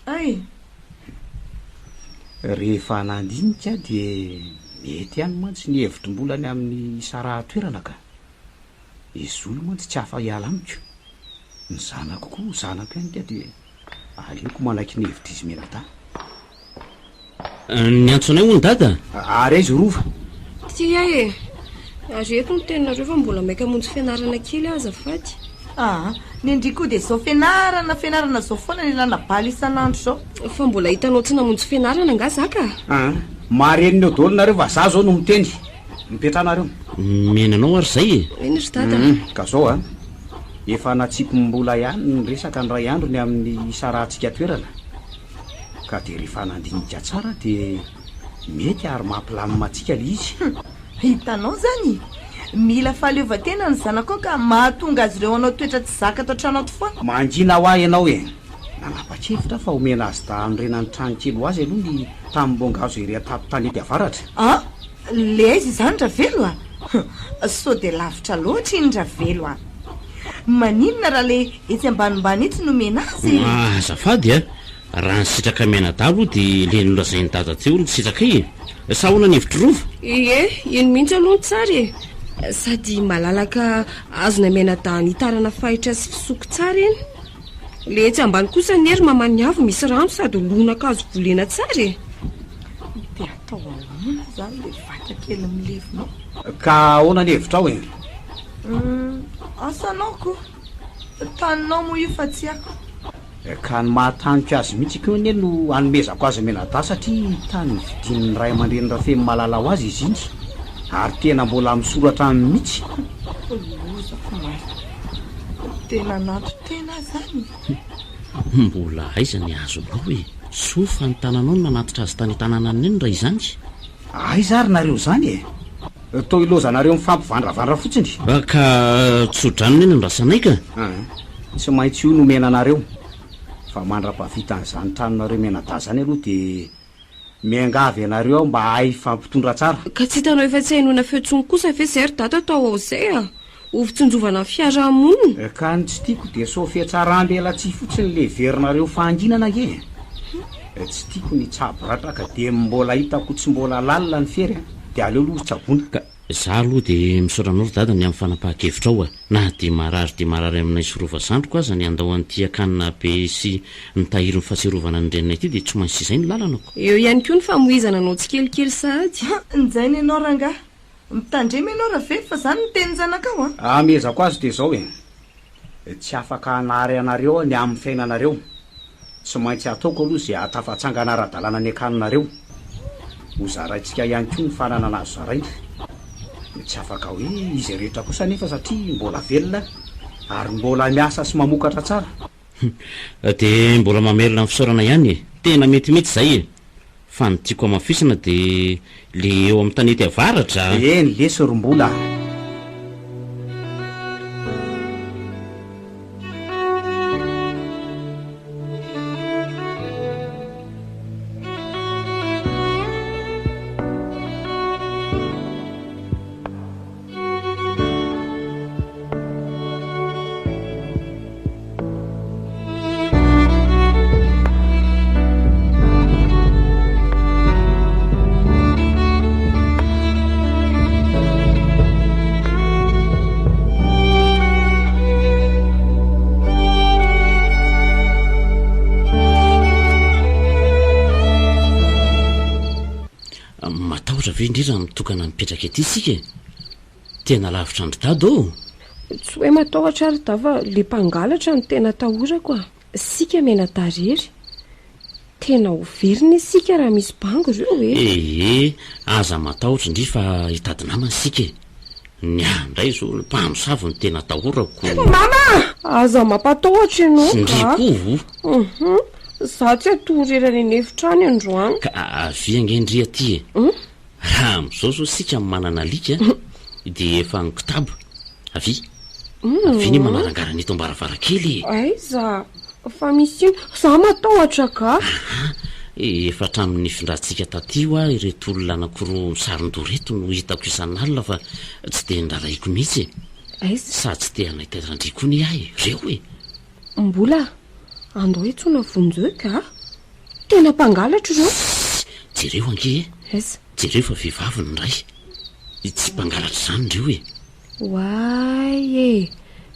ay rehefa nandinika dia mety ihany mantsy ny hevitrom-bolany amin'ny sarahatoerana ka izolo mantsy tsy hafa hiala amiko ny zanako koa zanako ihany ka dia aleoko manaiky ny hevitra izy menata ny antsonay ho ny dada ary izy rova ty ay areto ny teninareo fa mbola maika monjy fianarana kely azafady ny endri koa dia zao fianarana zao foana ny ilana baly isan'andro zao fa mbola hitanao tsy namonjy fianarana nga zaka mareniny eo dolo nareo fa za zao no miteny mipetranareo menanao ary zay eny ry dada ka zao efa natsipombola ihany ny resaka ny ray andro ny amin'ny sarahantsika toerana ka dia rehefa nandinika tsara dia mety ary mampilaminatsika le izy hitanao zany mila fahaleovatena ny zanako ka mahatonga azy ireo anao toetra tsy zaka atao trano ato foana mangina ho ahy ianao nanapa-kevitra fa omena azy da norenany tranokely ho azy aloha ny tamim-bongazo iry atapo tanety avaratra le izy izany ravelo sao de lavitra loatra iny ravelo maninona raha le etsy ambanimbany etsy nomena azy azafady raha ny sitraka menada aloha dia le nolazainy dada teo ny sitraka sa hoana ny hevitro rova ino mihitsy aloha ny tsara sady malalaka azona menada nitarana fahitra sy fisoko tsara eny le etsy ambany kosa ny hery mamany avo misy rano sady lonaka azo volena tsara dia atao ahoana zany le vatakely milevinao ka ahoana ny hevitra ao asanao taninao moa io fa tsy ako ka ny mahataniko azy mihitsy keo ny no anomezako azy menada satria tany vidin'ny ray aman-dreny rafeny malala ho azy izy indry ary tena mbola misoratra aminy mihitsy lozako mary tena nato tena zany mbola aiza ny azo anao so fa ny tananao no nanatitra azy tany tanàna neny raha izany ay zary nareo zany to ilozanareo mifampivandravandra fotsiny ka tsodrano neny nrasanay ka tsy maintsy io nomena anareo fa mandra-pavitan'izany tranonareo menada zany aloha dia miangavy ianareo aho mba hay fampitondra tsara ka tsy hitanao efa tsy hainona feotsony kosa ve zay ry data atao ao zay ovitsinjovana ny fiarahamonina ka ny tsy tiako dia so fiatsaram-bela tsy fotsiny le verinareo fahanginana tsy tiako ny tsaboratra ka dia mbola hitako tsy mbola lalina ny fery dia aleo aloha tsabona ka za aloha dia misaoranao ry dada ny amin'ny fanapaha-kevitra ao na dia marary aminay sorova zandroko aza ny andao an'ity akanina be sy nitahiry ny fahaserovana ny renina ity dia tsy maintsy izay ny lalanako eo ihany koa ny famoizana anao tsy kelikely sahady njainy ianao rangahy mitandremy ianao raha ve fa zany ny teny zanakao amezako azy dia zao tsy afaka hanary anareo ny amin'ny fiainanareo tsy maintsy ataoko aloha zay atafatsangana ara-dalàna ny akaninareo ho zaraintsika ihany koa ny fananana azo zaraina tsy afaka hoe izy rehetra kosa nefa satria mbola velona ary mbola miasa sy mamokatra tsara dia mbola mamerina ny fisaorana ihany tena metimety zay fa ny tiako amafisina dia le eo amin'ny tanety avaratra eny lesy rombola ve indrindra mitokana mipetraka ety isika tena lavitra andry dada tsy hoe matahotra ary da fa le mpangalatra no tena tahorako sika menada rery tena overina isika raha misy bango ireo aza matahotra indri fa hitadinamana sika ny andray zo mpamosavy ny tena tahorako mama aza mampatahotra ianao za tsy atorerany ny efitrany androany ka aviangendry aty raha am'izao zao sika manana alika dia efa ny kitabo avy viny manarangarana ito mbaravarakely aiza fa misy ino za matahotra ka efa hatramin'ny findrantsika tatio a ireto olona anakoroa saron-doreto no hitako isan'alina fa tsy de ndraraiko mihitsy aiza sady tsy te anaitazandriko ny ahy reo e mbola andao etsona vonjeo ka tena mpangalatra reo jereo ange aiza jereo fa vehivavy ny ray tsy mpangalatra zany reo e way e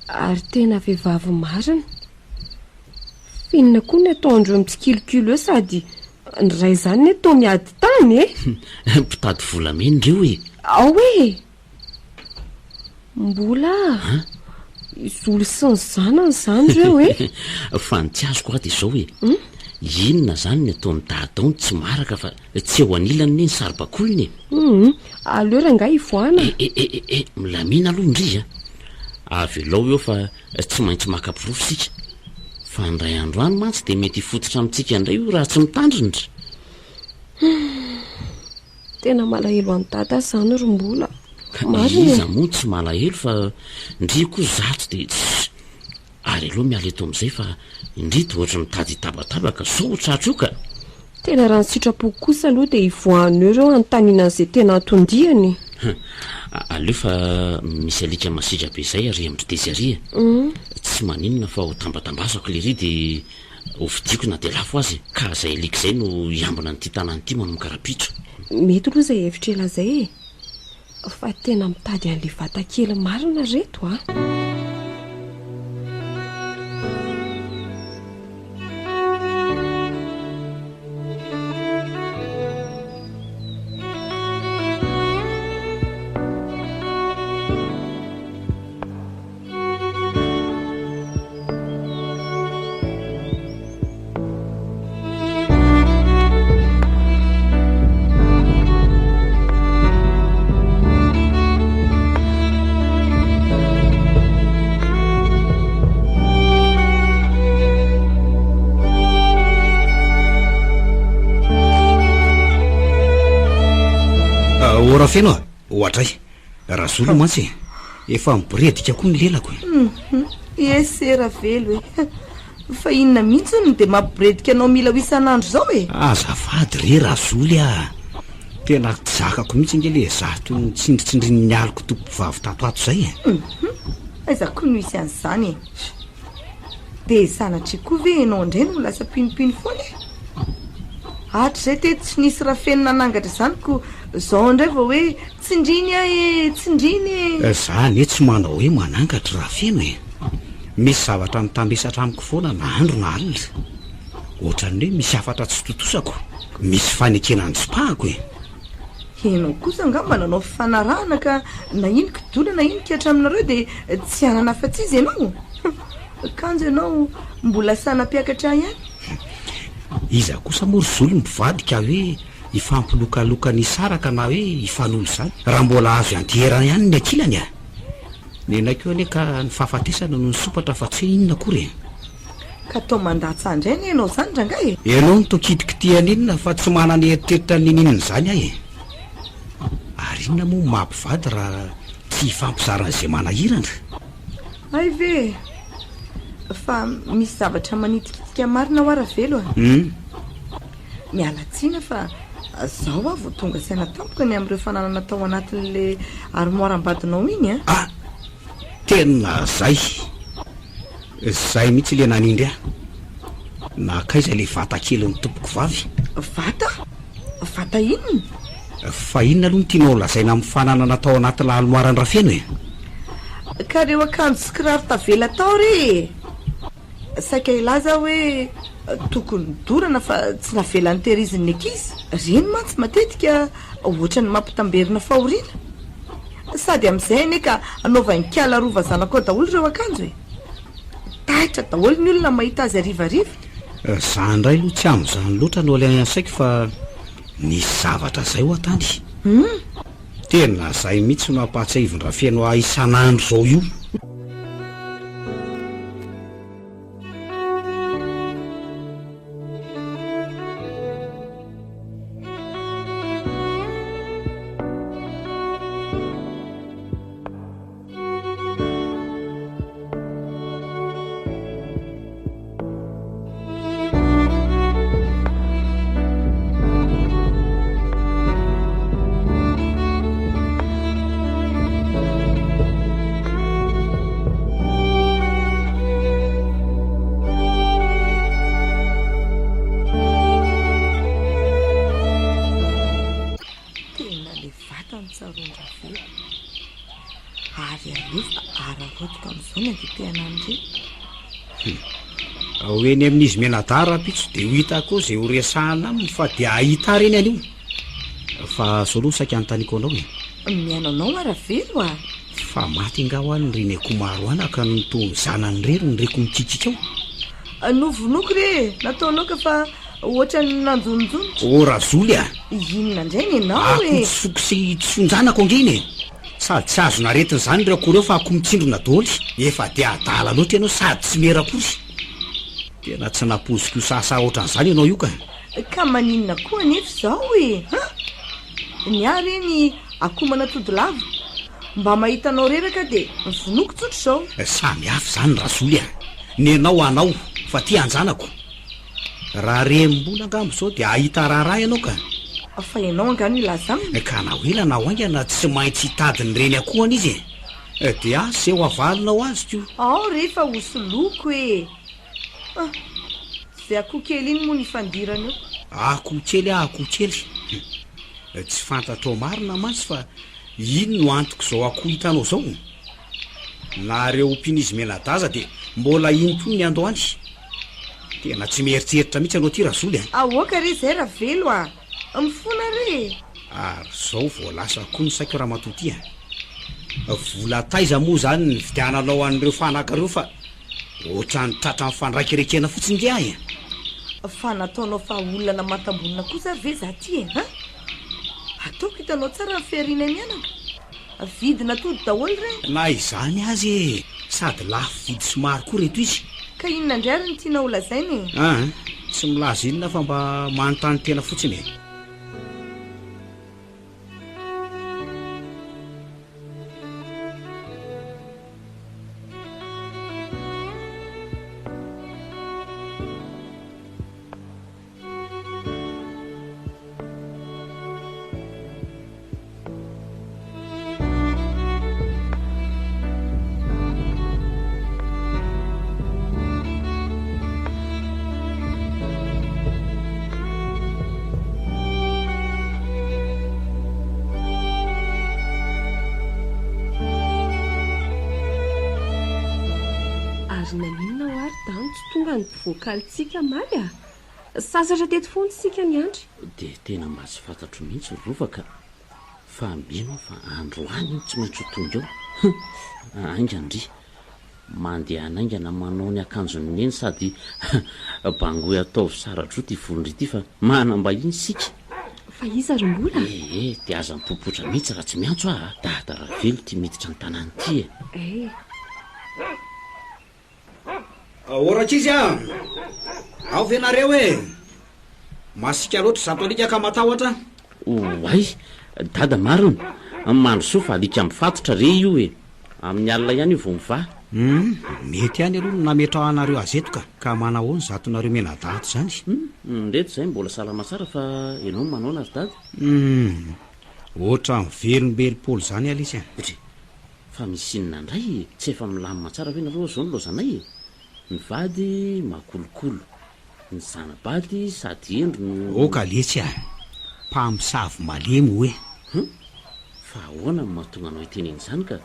ary tena vehivavy marina finona koa ny ataondreo mitsikilikilo eo sady ny ray zany ny atao miady tany e mpitady volameny reo e ao e mbola izy olo sy ny zanany zany reo e fa ny tsy azoko aho de zao e inona zany ny ataony dadaony tsy maraka fa tsy eo anilany ny sarobakolony aleo ra nga ivoana milamina aloha indri a avy lao eo fa tsy maintsy makapirofo sika fa ndray andro any mantsy de mety hifototra amintsika indray io raha tsy mitandrindra tena malahelo any dada zany rombola iza moa tsy malahelo fa indri koa zato de ary aloha miala eto am'izay fa indri to ohatra mitady hitabatabaka so otratra io ka tena raha ny sitrapoko kosa aloha de ivoahany eo reo anontanianan'izay tena atondiany aleo fa misy alika masitra be zay ary amindry deziaria tsy maninona fa ho tambatambasako le ry de hovidiko na de lafo azy ka zay alika zay no iambona nyity tanany ity manao mikarapitso mety aloha zay hevitra ela zay e fa tena mitady an'le vatakely marina reto a ora feno a ohatray raha zolo mantsy efa miboredika koa ny lelako esera velo e fa inona mihitsy no de mampiboredika anao mila ho isan'andro zao e azafady re raha zoly a tena zakako mihitsy nge le zato tsindritsindriny mialiko tompom-vavy tato ato zay e aiza koa no isy an'izany e de sanatry koa ve enao indray no lasa pinopino foana e hatry zay te tsy nisy raha fenina nangatra zany ko zao indray vao hoe tsindriny a e tsindriny e zany e tsy manao hoe manangatra raha feno e misy zavatra mitambesatra amiko foana na andro na alina ohatran'ny hoe misy afatra tsy totosako misy fanekenany sipahako e enao kosa angamba nanao fifanarahana ka na ino kidola na ino kihatraminareo de tsy anana afa-tsy izy ianao kanjo ianao mbola sanampiakatra ihany iza kosa mory zolo mivadika hoe ifampilokaloka ny saraka na hoe ifanolo zany raha mbola azo anterana ihany ny akilany a nenakeo ane ka ny fahafatesana no ny sopatra fa tsy hoe inona kory ka tao mandatsa indray ny ianao zany ranga e ianao ny tokidikitiany inona fa tsy manany eritreritra nininona zany ahy e ary inona moa mampivady raha tsy hifampizaran'izay manahirana ay ve fa misy zavatra manitikitika marina ho ara-velo a mialatsiana fa zaho a vo tonga sy anatampoka ny am'ireo fananana tao anatin'le armoirambadinao iny a tena zay mihitsy le nanindry a nakaiza le vata kely ny tompoko vavy vata inona fa inona aloha ny tianao lazaina amin'ny fananana tao anaty lalmoirany rafeno e ka reo akanjo sy kiraro tavela tao re saika ilaza hoe tokony dorana fa tsy navelany tehiriziny ankizy reny mantsy matetika ohatra ny mampitamberina fahoriana sady amin'izay ane ka anaovanykala rova zanako ao daholo reo akanjo e taitra daholo ny olona mahita azy arivariva za ndray aloha tsy am'izany loatra no ale ansaiko fa nisy zavatra zay ho atany tena zay mihitsy no ampahatsahivondraha feno isan'andro zao io tsarondrave ary alefa ararotoka amin'izao ny andeteanandre hoeny amin'izy menadara-pitso dia ho hita koa izay ho resahana aminy fa dia ahita reny anio fa soloha saika anontaniako anao e miainanao aravelo a fa maty nga ho any reny akomaro any aka nytony zanany rery ny reko mikitrika ao novonoko re nataonao ka fa ohatra ny nanjononjonitra razoly a inona indray ny anao e akotsoko sy tsonjanako angeny e sady tsy azo naretiny zany reo akoreo fa ako mitsindrona daoly efa dia adala loatra ianao sady tsy merakory tena tsy napoziko sasa ohatran'izany ianao io ka maninona koa nefa izao e niary eny akomana todilava mba mahitanao reraka dia mivonoko tsotro izao samy hafa zany razoly a ny anao anao fa ty anjanako raha rembola angambo izao dia ahita raharaha ianao ka fa ianao angano ilaza aminy ka na hoela na hoaingana tsy maintsy hitadiny reny akohana izy e dia zay ho avalinao azy ko ao rehefa hosoloko e zay akoho kely iny moa ny fandirana io akoho kely tsy fantatrao marina mantsy fa ino no antoko izao akoho hitanao izao na reo mpinizy menadaza dia mbola iny koa ny andoany tena tsy mieritreritra mihitsy anao ty razoly ahoaka re zay raha velo a mifona re ary zao vao lasa koa ny saiko raha matoty vola taiza moa zany ny vidiananao an'ireo fanakareo fa ohatra ny tratra ny fandraikerekena fotsiny dia fa nataonao fa olona matambonina kosa ve za ty ataoko hitanao tsara ny fiarina mianaka vidina tody daholo re na izany azy sady lafo vidy somary koa reto izy ka inona indrary ny tiana olazainy tsy milaza inona fa mba manontany tena fotsiny nanina ho ary dany tsy tonga ny mpivoakalitsika maly sasatra teto foany sika ny andry dia tena mba tsy fantatro mihitsy rovaka fa ambino fa androany tsy maintsy ho tonga eo aingandry mandeha anaingana manao ny akanjony eny sady bangoe ataovy saradro ty volondry ity fa manamba iny sika fa iza rymbola dia aza mipopotra mihitsy raha tsy miantso dada raha velo ty miditra ny tanàny ty oratra izy ao venareo masika loatra zato alika ka matahotra oay dada marina mandrosoa fa alika mifatotra re io amin'ny alina ihany io vo miva mety ihany aloha nametrahanareo azetoka ka manao ny zatonareo menadato zany nreto zay mbola salama tsara fa ianao manao nazy dada ohatra mivelombelopolo zany alisa fa misy inona indray tsy efa milamina tsara ve nareo zao ny lozanay ny vady makolokolo ny zanabady sady endro oka letsy mpamosavy malemy hoe fa ahoana ny mahatonga anao iteneny zany ka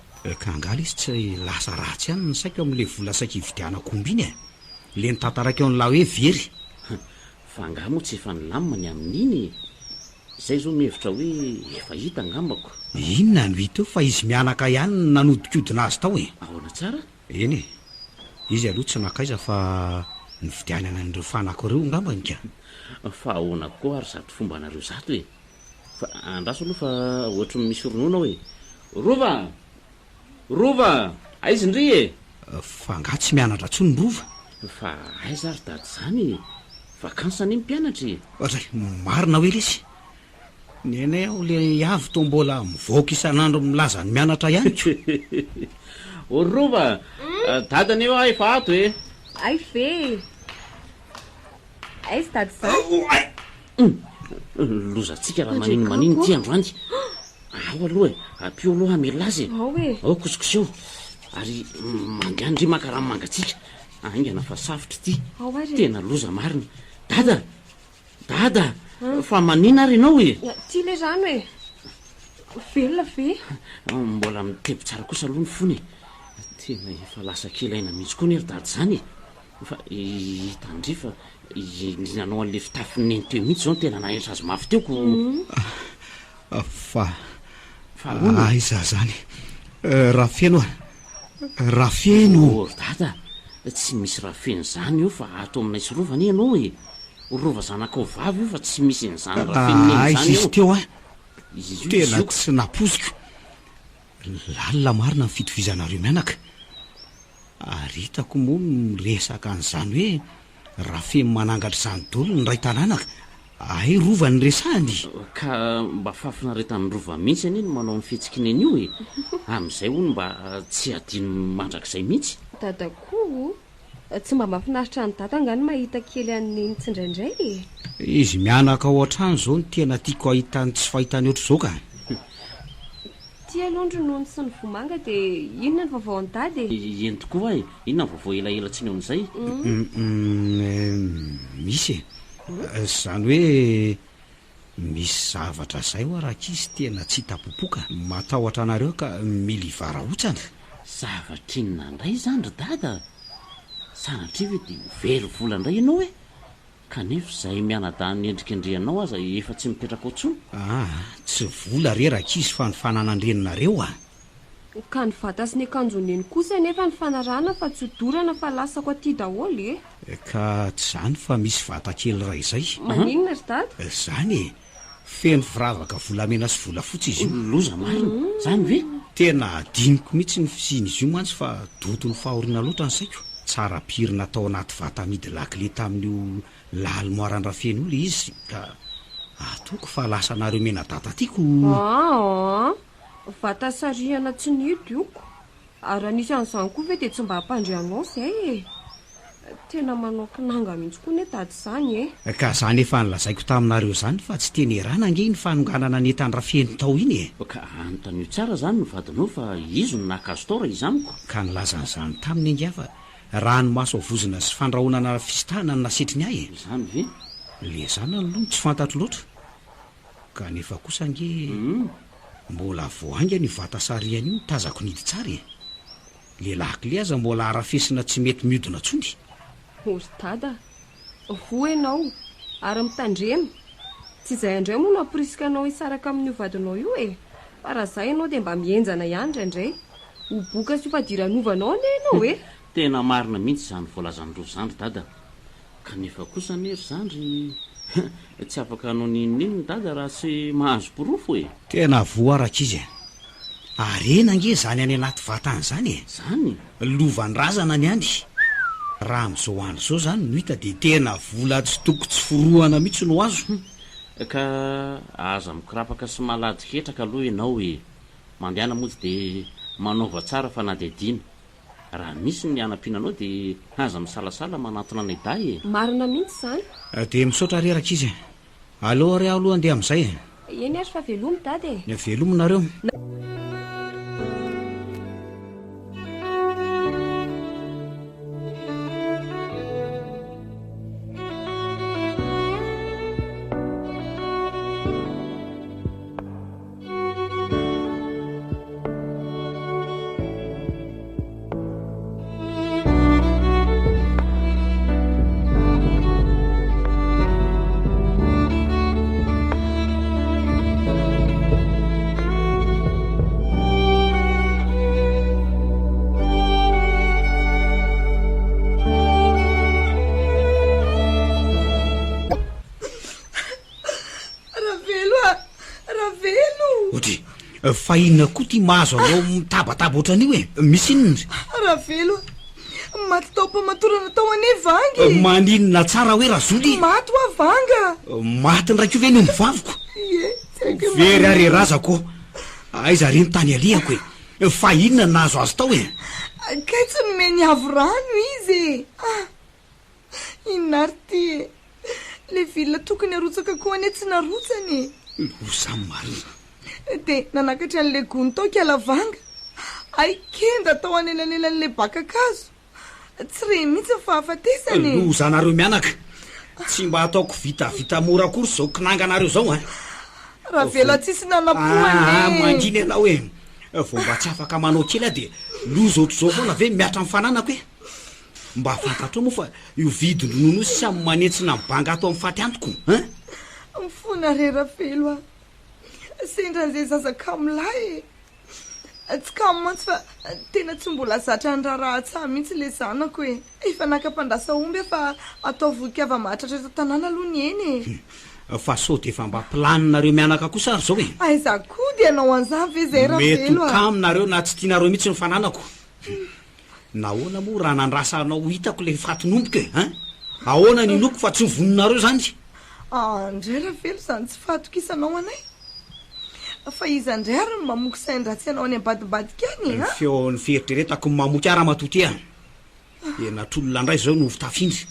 angala izy tsy lasa ratsy ihany ny saiko amin'le vola saika hividianakomby iny le nitantaraka eo nylahy hoe very fa angah moa tsy efa nilamina ny amin'iny zay zao mihevitra hoe efa hita angambako inona no hita eo fa izy mianaka ihany nanodikodina azy tao ahoana tsara eny izy aloha tsy nakaiza fa nividianana an'ireo fanakireo ngambany ka fa ahoana koa ary zato fomba anareo zato fa andraso aloha fa ohatra misy ronoana hoe rova aizy ndry fa nga tsy mianatra tso ny rova fa aiza ary dady zany vakansany mpianatry ray marina hoe lesy ny anay aho le avy to mbola mivoaka isan'andro milaza ny mianatra ihany o rova dadany eo efa ato ay ve aizy dady zany lozatsika raha manino ty androany ao aloha apio aloha amelazy ao kosikoseo ary mangandry makarano mangatsika aingana fa safotra ty tena loza marina dada fa manina ary ianao ty le rano velona ve mbola mitebo tsara kosa aloha ny fony tena efa lasa kelaina mihitsy koa ny ery dady zany fa hitandry fa nanao an'le fitafineny teo mihitsy zao no tena nahetra azy mafy teoko fa iza zany raha feno raha feno ry dada tsy misy raha feno zany io fa ato aminay sy rovana ianao rova zanakao vavy io fa tsy misy n'izany raha fenoneny zany izy teo izy tena tsy napoziko lalina marina ny fitovizanareo mianaka ary hitako moa miresaka an'izany hoe raha feno manangatra izany dolo ny ray tanànaka ay rova ny resahany ka mba fafinaretan'ny rova mihitsy any iny manao ny fihetsikinen io amin'izay hono mba tsy adino mandrakizay mihitsy dadako tsy mba mahafinaritra ny dada angany mahita kely an'iny tsindraindray izy mianaka ao an-trano zao ny tena tiako ahitany tsy fahitany oatra zao ka tia alondro nohony sy ny vomanga dia inona ny vaovao ny dady eny tokoa inona ny vaovao elaela tsiny eo amin'izay misy zany hoe misy zavatra zay ho araka izy tena tsy hitapopoka matahotra anareo ka mila ivarahotsana zavatra inona indray zany ry dada sanatria ve dia very vola indray ianao kanefa izay mianadany endrikendrianao aza efa tsy mipetraka ao tsony tsy vola reraka izy fa ny fananandreninareo ka ny vata sy ny akanjoneny kosa nefa ny fanarana fa tsy dorana fa lasako aty daholo ka tsy zany fa misy vata kely ray izay maninona ry dada zany feno firavaka volamena sy vola fotsy izy io loza marina zany ve tena adiniko mihitsy ny fisiny izy io mantsy fa doto ny fahoriana loatra ny saiko tsara pirina tao anaty vata midy lakile tamin'io lalimoaran-drafeny olo izy ka atoko fa lasanareo mena data tiako vata sarihana tsy nidioko ary anisy an'izany koa ve dia tsy mba hampandrianao zay tena manao kinanga mihitsy koa ne dady zany ka zany efa nilazaiko taminareo zany fa tsy teny rana ange ny fanonganana ny etan-drafeny tao iny ka anontanio tsara zany no vadinao fa izo no nakazo tao raha izamiko ka nilazan'izany taminy angiafa raha ny maso avozina sy fandrahonana fisitahana ny nasetriny ahy zany ve le zany aloha tsy fantatro loatra ka nefa kosa ange mbola voanga ny vata sarihany io tazako nidy tsara le lakile aza mbola arafesina tsy mety miodina tsony ory dada vo ianao ary mitandrema tsy izay andray moa no ampirisika anao hisaraka amin'io vadinao io fa raha izay ianao dia mba mienjana ihany indraindray ho boka sy hofadiranaovanao ane ianao tena marina mihitsy izany voalazany roa zandry dada kanefa kosa nery zandry tsy afaka hanao ninonino ny dada raha tsy mahazo porofo tena vo araka izy ary enange zany any anaty vatany zany zany lovany razana ny any raha amin'izao andro zao zany no hita dia tena vola tsy toko tsy forohana mihitsy no azo ka aza mikirapaka sy malady ketraka aloha ianao mandehana motsy dia manaova tsara fa na diadina raha misy ny anam-pinanao dia aza misalasala manatona anay day marina mihitsy zany dia misaotra reraka izy aloha ry aloha andeha amin'izay eny ary fa velomy dady velominareo fa inona koa ty mahazo anao mitabataba ohatran'io misy inona raha velo maty tao mpamatorana tao ane vangy maninona tsara hoe razoly maty ho avanga maty ndraiky ve no mivaviko very ary razako aiza reny tany aliako fa inona nahazo azy tao kay tsy nomeny avo rano izy inona ary ty le vilona tokony arotsaka koa ane tsy narotsany losamy marina dia nanakatra an'le gony tao kalavanga aikenda tao anelanelan'le bakakazo tsy re mihitsy fahafatesany lozanareo mianaka tsy mba hataoko vitavita mora kory zao kinanganareo zao raha vela tsisy nanapoany manginy anao hoe vo mba tsy afaka manao kely a de loza ohatr'zao foana ve miatra amin'ny fananako e mba fantatro moa fa io vidinonono sy samy manentsina mibanga ato amin'ny faty antoko mifona rera velo a sendran'izay zazaka milay tsy kamo mantsy fa tena tsy mbola zatra nyraharaha tsaha mihitsy le zanako hoe efa nakam-pandrasa omby fa atao vokiava mahatratra eto tanàna aloha ny eny fa so de efa mba planinareo mianaka kosa ary zao e aiza koa de anao an'izany ve zay raha mety velo ka aminareo na tsy tianareo mihitsy ny fananako nahoana moa raha nandrasanao hitako le fatinomboka e ahoana ny noko fa tsy nivoninareo zany ndray raha velo zany tsy fahatokisanao anay fa iza ndray ary ny mamoky saindraha tsy anao any ambadibadika any ny feo ny fieritreretako ny mamoky ara matoty a natr'olona ndray zao no fitafindry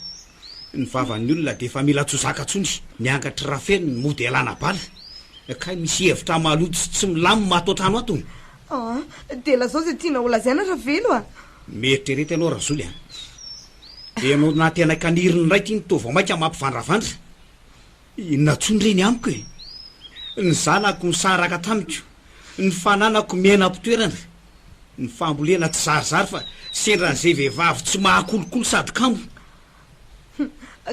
ny vavan'ny olona de efa mila tsozaka tsony niangatry rafeny ny mody alana bala ka misy hevitra malody sy tsy milamy mahatao trano ato de lazao zay tiana olazaina raha velo a mieritrerety ianao razoly de anao natena kaniriny ray ty nytova maika mampivandravandra inona tsony reny amiko e ny zanako misaraka tamiko ny fananako miaina ampitoerana ny fambolena tsy zarizary fa sendran'izay vehivavy tsy mahakolokolo sady kamo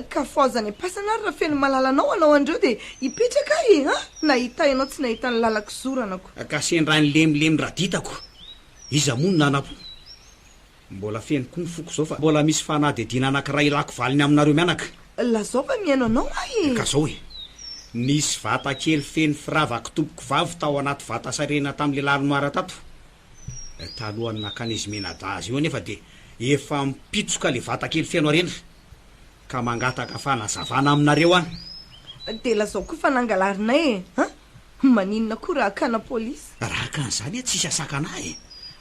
ka fozany apasana ary raha feno malalanao anao andreo de hipetraka e nahita ianao tsy nahita ny lalako zoranako ka sendrany lemilemy raha ditako iza moa ny nanapo mbola feno koa nyfoko zao fa mbola misy fanadidina anankiray ilako valiny aminareo mianaka lazao fa miaino anao ay ka zao e nisy vata kely feno firavaka tompoko vavy tao anaty vata sarena tamin'le lalinoara tato talohany nakany izy menada azy io anefa de efa mipitsoka le vata kely feno arena ka mangataka fanazavana aminareo any de lazao koa fa nangalarinay e maninona koa raha kana polisy raha kan'izany e tsisy asakana e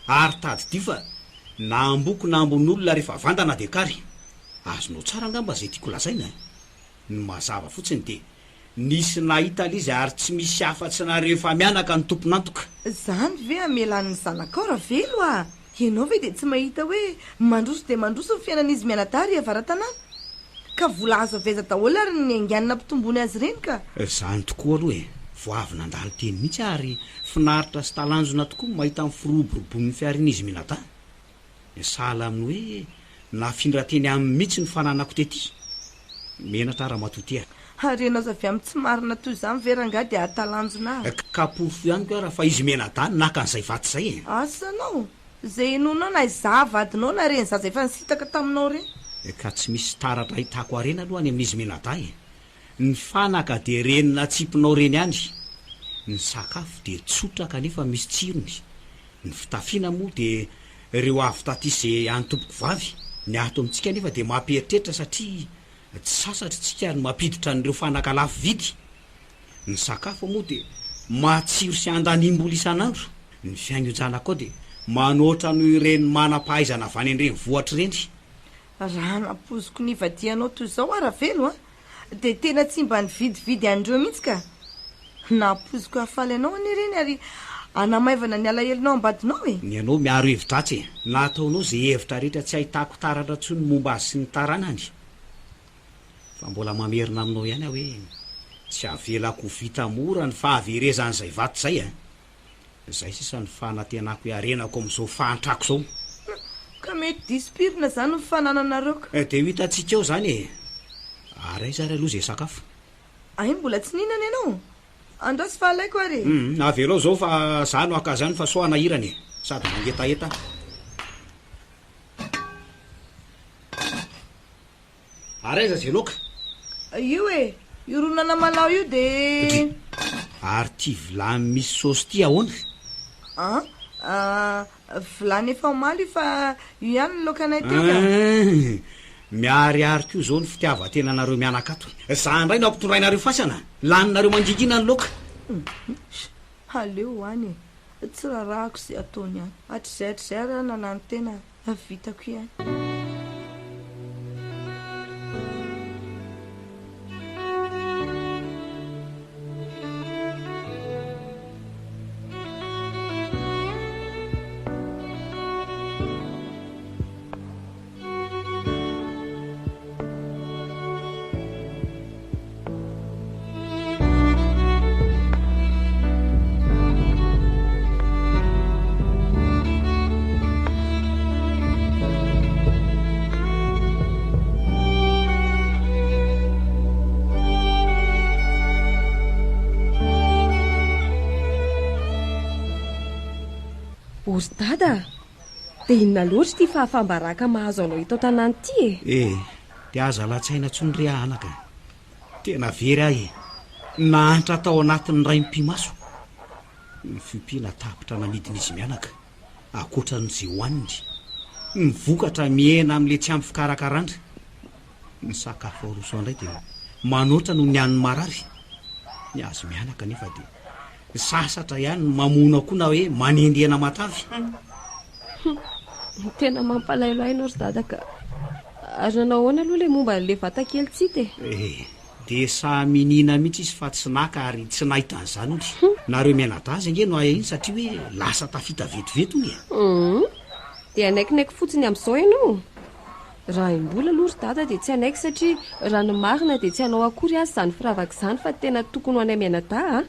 ary tady dy fa namboko nambon'olona rehefa vandana de kary azonao tsara angamba zay tiako lazaina ny mazava fotsiny de nisy nahita lizy ary tsy misy afa-tsy nareo efa mianaka ny tomponantoka zany ve amelan'ny zanakao raha velo a ianao ve de tsy mahita hoe mandroso de mandroso ny fiainan'izy mianadary avaran-tanàna ka vola azo aveza daholo ary ny anganina mpitombony azy reny ka zany tokoa aloha e vo avy nandalo teny mihitsy ary finaritra sy talanjona tokoa mahita ny firoborobon'ny fiarin'izy minata sahala aminy hoe nafindra-teny amin'ny mihitsy ny fananako tety menatra raha matoty ary ianao zavy amin'ny tsy marina toy izany veranga de ahatalanjona kapofo ihany ko raha fa izy menadany naka an'izay vaty zay e asanao zay inonao na iza vadinao na reny zaza efa nisitaka taminao reny ka tsy misy taratra hitako arena aloha any amin'izy menada e ny fanaka de renina tsipinao reny any ny sakafo de tsotra kanefa misy tsirony ny fitafiana moa de reo avy taty zay anytompoko vavy ny ato amintsika nefa de mampieritreritra satria tsy sasatra tsika ny mampiditra n'ireo fanaka lafo vidy ny sakafo moa de matsiro sy andanimbola isan'andro ny fiaingonjanako ao de manoatra no ireny manam-pahaizana avy any an'ireny vohatra reny raha napoziko ny ivadianao toy izao araha velo de tena tsy mba nividividy andreo mihitsy ka napoziko hafaly anao any reny ary anamaivana ny alahelinao ambadinao e ny anao miaro hevidratsy e nataonao zay hevitra rehetra tsy ahitako taratra tsony momba azy sy ny taranany fa mbola mamerina aminao ihany aho hoe tsy avelako vita mora ny fahaverezan'izay vato zay zay sisa ny fanatenako iarenako amin'izao fahantrako zao ka mety dispirina zany ny fanananareo ka de hitantsika eo zany e ary aiza ry aloha zay sakafo ay mbola tsy ninana ianao andrasy fahalaiko ary avelao zao fa za no akazany fa so anahirany sady mangetaheta ary aiza zeloka io e ironana malao io de ary ty vilany misy sosy ty ahoana vilany efa omaly fa io ihany ny lokanay teka miariary ko zao ny fitiava-tena nareo mianaka ato za ndray no ampitondrainareo fasana laninareo manjingina ny loka aleo any e tsy raharahako zay ataony ihany hatr'izay ary nanano tena vitako ihany ozy dada dia inona loatra ity fahafambaraka mahazo anao hitao tanany ity dia aza latsaina tsony ry anaka tena very ahy nahantra tao anatin'ny ray mpimaso ny fiompiana tapitra namidin'izy mianaka akoatra ny zay hoaniny mivokatra miena amin'le tsy ampy fikarakarandra ny sakafo aroso indray dia manoatra no ny an'ny marary ny azo mianaka nefa dia sasatra ihany mamona koa na hoe manendena matavy tena mampalailoaina ry dada ka ary nanao hoana aloha ilay momba n'le vatakely tsity dia saminina mihitsy izy fa tsy naka ary tsy nahitan'izany oly nareo mianadazy ange no aya iny satria hoe lasa tafita vetoveto ny dia anaikinaiky fotsiny amin'izao ianao raha imbola aloha ry dada dia tsy anaiky satria raha ny marina dia tsy hanao akory azy izany firavaka izany fa tena tokony ho anay mianada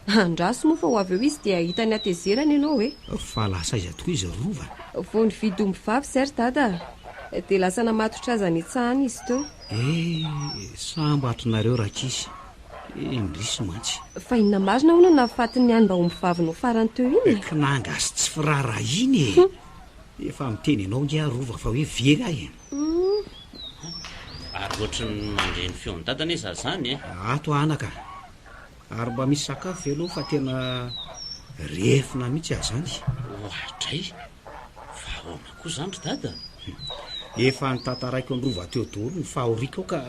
andraso moa fa ho avy eo izy dia hitany atezerana ianao hoe fa lasa iza tokoa izy rova vao ny vidy ombivavy zay ry dada dia lasa namatotra azy anitsahany izy teo sambatrinareo rakizy indrisy mantsy fa inona marina hoana nafatiny any mba ombivavy no farany teo iny kinangasy tsy firara iny efa miteny ianao nge rova fa hoe very ahy ary ohatry ny mandreny feony dadana izy zany ato anaka ary mba misy sakafo ve aloha fa tena refina mihitsy ahy zany ohatray fa ahoana koa zany ry dada efa nitantaraiko androva teo daholo ny fahorika ao ka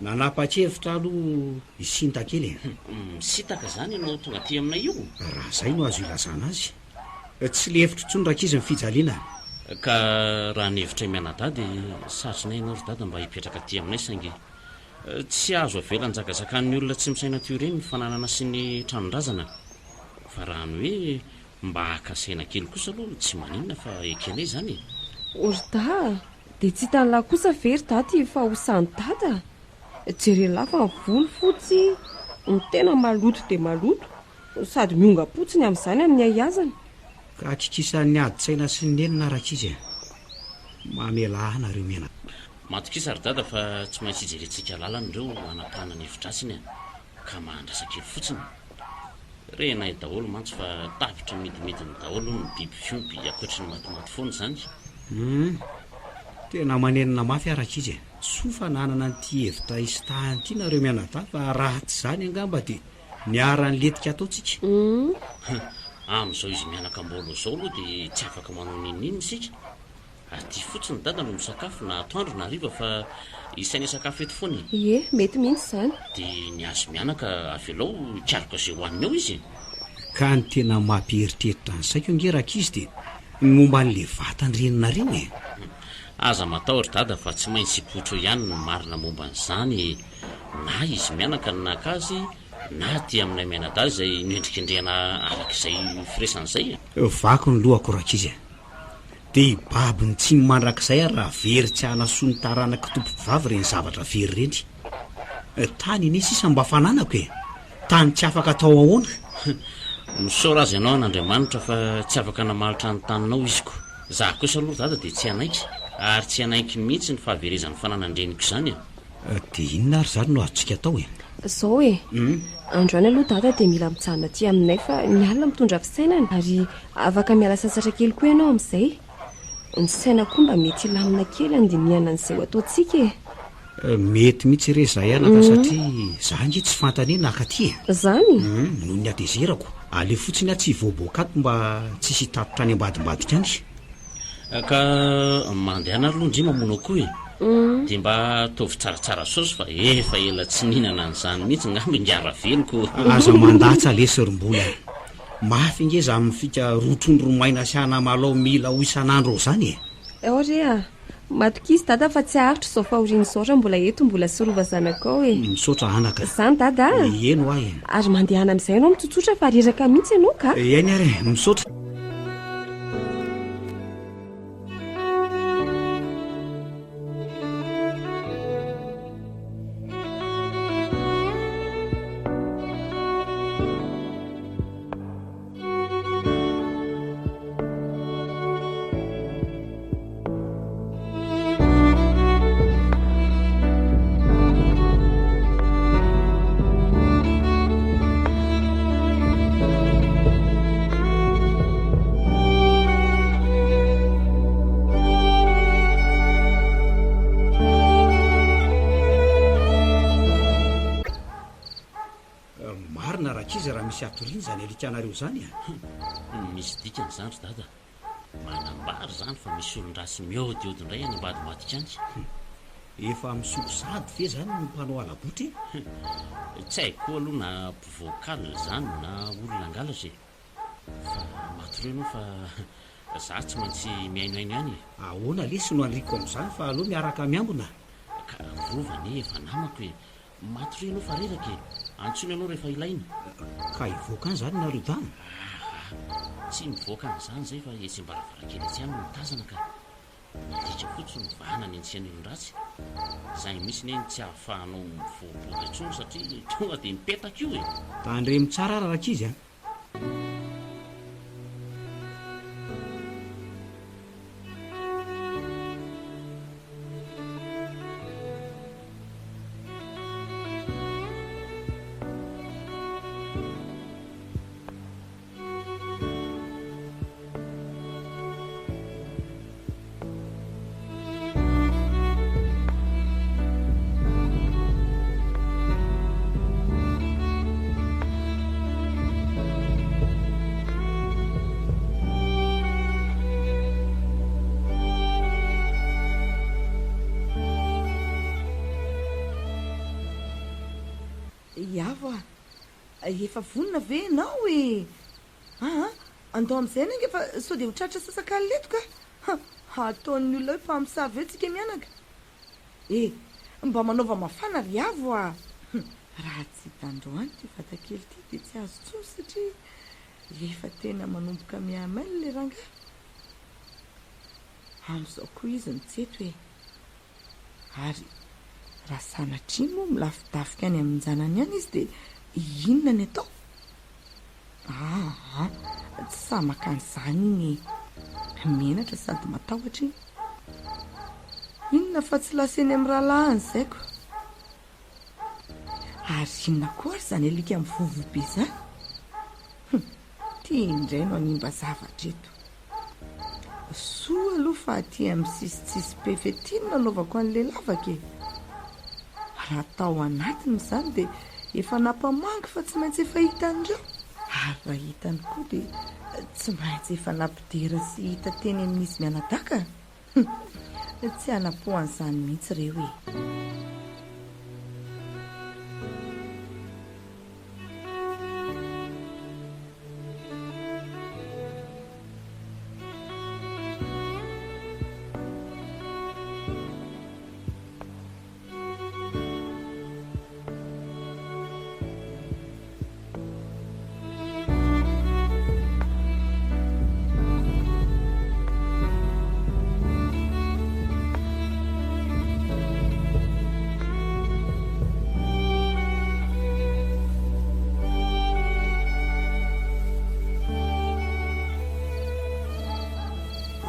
nanapa-kevitra aloha isinta kely misitaka zany ianao tonga ty aminay io raha zay no azo ilazana azy tsy lefitra tsony rakizy ny fijaliana ka raha ny hevitra mianadady satrinay ianao ry dada mba hipetraka ty aminay saingy tsy azo avela njakazakany olona tsy misaina teo ireny ny fananana sy ny tranondrazana fa raha ny hoe mba hakasaina kely kosa aloha tsy maninona fa ekenay zany orda dia tsy hitan'lahy kosa very daty fa hosany dada jerelahy fa nyvolo fotsy ny tena maloto dia maloto sady miongapotsiny amin'izany amin'ny aiazana ka kikisan'ny adi-tsaina sy ny nenina rakizy mamelahana reo miana matokisa ry dada fa tsy maintsy hijerentsika lalana ireo anapahana ny hevidrasiny ka mahandrasa-kely fotsiny renay daholo mantsy fa tapitra midimidiny daholo ny biby fiompy akoatry ny matomaty foana zany tena manenina mafy arakizy sofa nanana nyty hevitra isy tahany ity nareo mianada fa raha tsy zany angamba dia niarany letika ataotsika amin'izao izy mianaka mbolo zao aloha dia tsy afaka manao ninina isika aty fotsiny dada no misakafo na atoandro na riva fa isaina sakafo eto foany mety mihitsy izany dia ny azo mianaka avelao karoka izay hoaniny ao izy ka ny tena mampieritreritra ny saiko nge rakizy dia ny momba n'le vatany-renina reny aza matao ry dada fa tsy maintsy ipotro ihany ny marina momba n'izany na izy mianaka ny nakazy na ty aminay mianadazy zay nendrikendrehana arak'izay firesan'izay vako ny lohako rakizy dia babiny tsy mandrakizay raha very tsy hanasoa ny taranaka tompom-vavy reny zavatra very reny tany ine sisa mba fananako tany tsy afaka atao ahoana misaora azy ianao an'Andriamanitra fa tsy afaka namalitra ny taninao iziko za kosa aloha dada dia tsy anaiky ary tsy anaiky mihitsy ny fahaverezan'ny fananandreniko izany dia inona ary zany no azontsika atao zao androany aloha dada dia mila mijanona ty aminay fa ny alina mitondra fisainany ary afaka miala sasatra kely koa ianao amin'izay ny saina koa mba mety ilamina kely andiniana an'izay ho ataontsika mety mihitsy re zay anaka satria za nge tsy fantany nakaty zany noho ny atezerako ale fotsiny a tsy voaboakato mba tsisy hitatotra any ambadimbadika any ka mandehana aloha ndry mamonao koa dia mba tovy tsaratsara saosy fa efa ela tsy nihinana an'izany mihitsy ngamby ngiara veloko aza mandatsa lesy rombola mafy nge za mifika rotrondromaina sy anamalao mila ho isan'andro ao zany ohatra matokizy dada fa tsy aharitra izao fahoriany saotra mbola eto mbola sorova zanakao misaotra anaka zany dada eno ahy ary mandehana amin'izay ianao mitsotsotra fa reraka mihitsy ianao ka eny ary misaotra misy atoriany zany alikanareo zany misy dikany zany ry dada manambary zany fa misy olon-drasy miodiody indray any ambady matikany efa misolo sady ve zany no mpanao alabotra tsy haiko koa aloha na mpivoakaly zany na olona angalatra fa matoreo aloha fa za tsy maintsy miainoaino ihany ahoana lesy no andriko amin'izany fa aloha miaraka miambona ka rovany efa namako hoe matoreo aloha fa reraka antsony anao rehefa ilaina ka hivoaka any zany nareo dana tsy mivoaka an'izany zay fa etsim-baravarakely tsy any mitazana ka nalitra fotsiny ny vahana ny antsiany olon-dratsy zay misy neny tsy ahafahanao mivoaboaka intsony satria tonga dia mipetaka io tandremy tsara araraka izy iavo efa vonina ve nao andao amin'izay nanga efa sao dia hotratra sasakale letoka ataon'ny olona hoe mpamosavy eo tsika mianaka mba manaova mafana ry avo raha tsy hitandroany ty vatakely ty dia tsy azo tsony satria efa tena manomboka miamaly le ranga amin'izao koa izy nitseto hoe ary raha sanatria moa milafidafika any amin'njanany any izy dia inona ny atao tsy sa makan'izany igny menatra sady matahotra iny inona fa tsy laseny amin'ny rahalahany zaiko ary inona koa ary zany alika amin'ny vovobe zany tia indray no animba zavatra eto soa aloha fa aty amin'ny sisitsisy pefetiny nanaovako an'le lavaka raha tao anatiny zany dia efa nampamangy fa tsy maintsy efa hitan'ireo ary raha hitany koa dia tsy maintsy efa nampidera sy hita teny amin'izy mianadaka tsy hanapohan'izany mihitsy ireo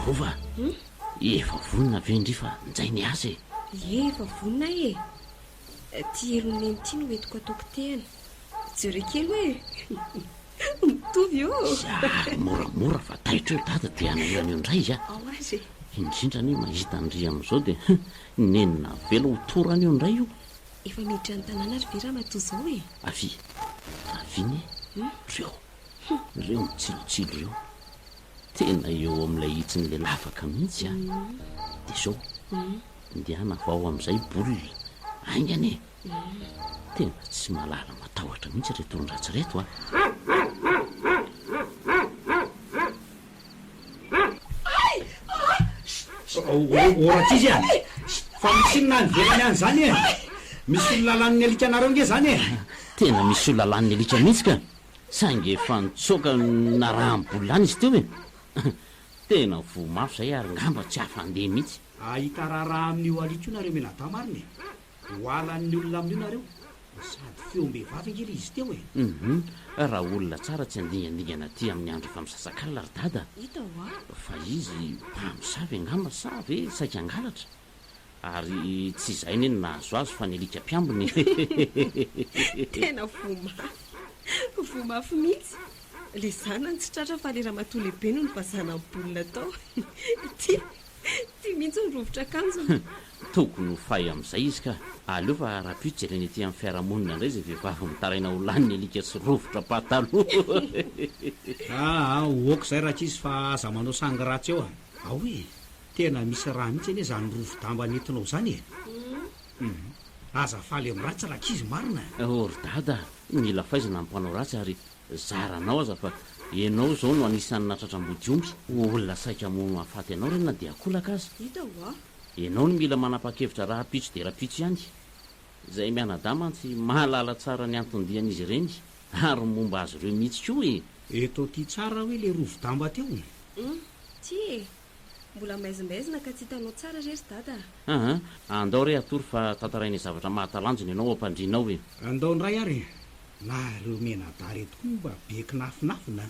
ova efa vonina ve indry fa nizay ny asa efa vonina ty eloneny ty no entiko ataoko tehana jerekely hoe mitovy io moramora fa taitra eo dada dia anairana eo indray izy azy indrindra ny mahita andry amin'izao dia nenina vela ho torana eo indray io efa miditra ny tanàna ry vera matoa zao aviny reo mitsilotsilo reo tena eo amin'ilay hitsin'le lavaka mihitsy dia zao indiana vao amin'izay bolina aingany tena tsy malala matahotra mihitsy reto olon-dratsy reto oratra izy fa misinona ny velany any zany misy olona lalan'ny alikanareo nge zany tena misy olona lalan'ny alika mihitsy ka saingy efa nitsoaka na raha ambolany izy teo tena vo mafy zay ary ngamba tsy hafandeha mihitsy ahita raharaha amin'io alika io nareo menata mariny hoalan'ny olona amin'io nareo sady feombehivavy ngely izy teo raha olona tsara tsy andingadingana ty amin'ny andro efa misasakala ry dada fa izy mpamosavy angamba sa ve saika angalatra ary tsy izay neny nahazo azo fa ny alika mpiambony tena vomafy mihitsy le zanany tsy tratra fa le raha matoa lehibe no ny mpazana amin'ny bolina tao ty mihitsy ny rovotra akanjo. tokony ho fay amin'izay izy ka aleo fa raha pio jereny ety amin'ny fiarahamonina indray izay vehivavy mitaraina ho laniny alika sy rovotra pataloha. Oaka izay raha tsisy fa aza manao sangy ratsy eo ao e tena misy raha mihitsy anie zany rovo-damba nentinao zany e. Aza faly amin'ny ratsy raha kizy marina. Ordada mila faizana ampanao ratsy ary zaranao aza fa ianao zao no anisan'ny natratram-body omby olona saika mono hafaty anao reny na dia akolaka azy. Hita hoa ianao no mila manapa-kevitra raha-pitso de raha-pitso ihany izay mianadama tsy mahalala tsara ny antondian'izy ireny ary momba azy ireo mihitsy koa e. Eto ty tsara hoe le rovo-damba teo. Ty e mbola maizimaizina ka tsy hitanao tsara rery dada. Andao re atory fa tantarainy zavatra mahatalanjona ianao ampandrinao e. Andao ndray ary na reo menadary eto koa mba be kinafinafina.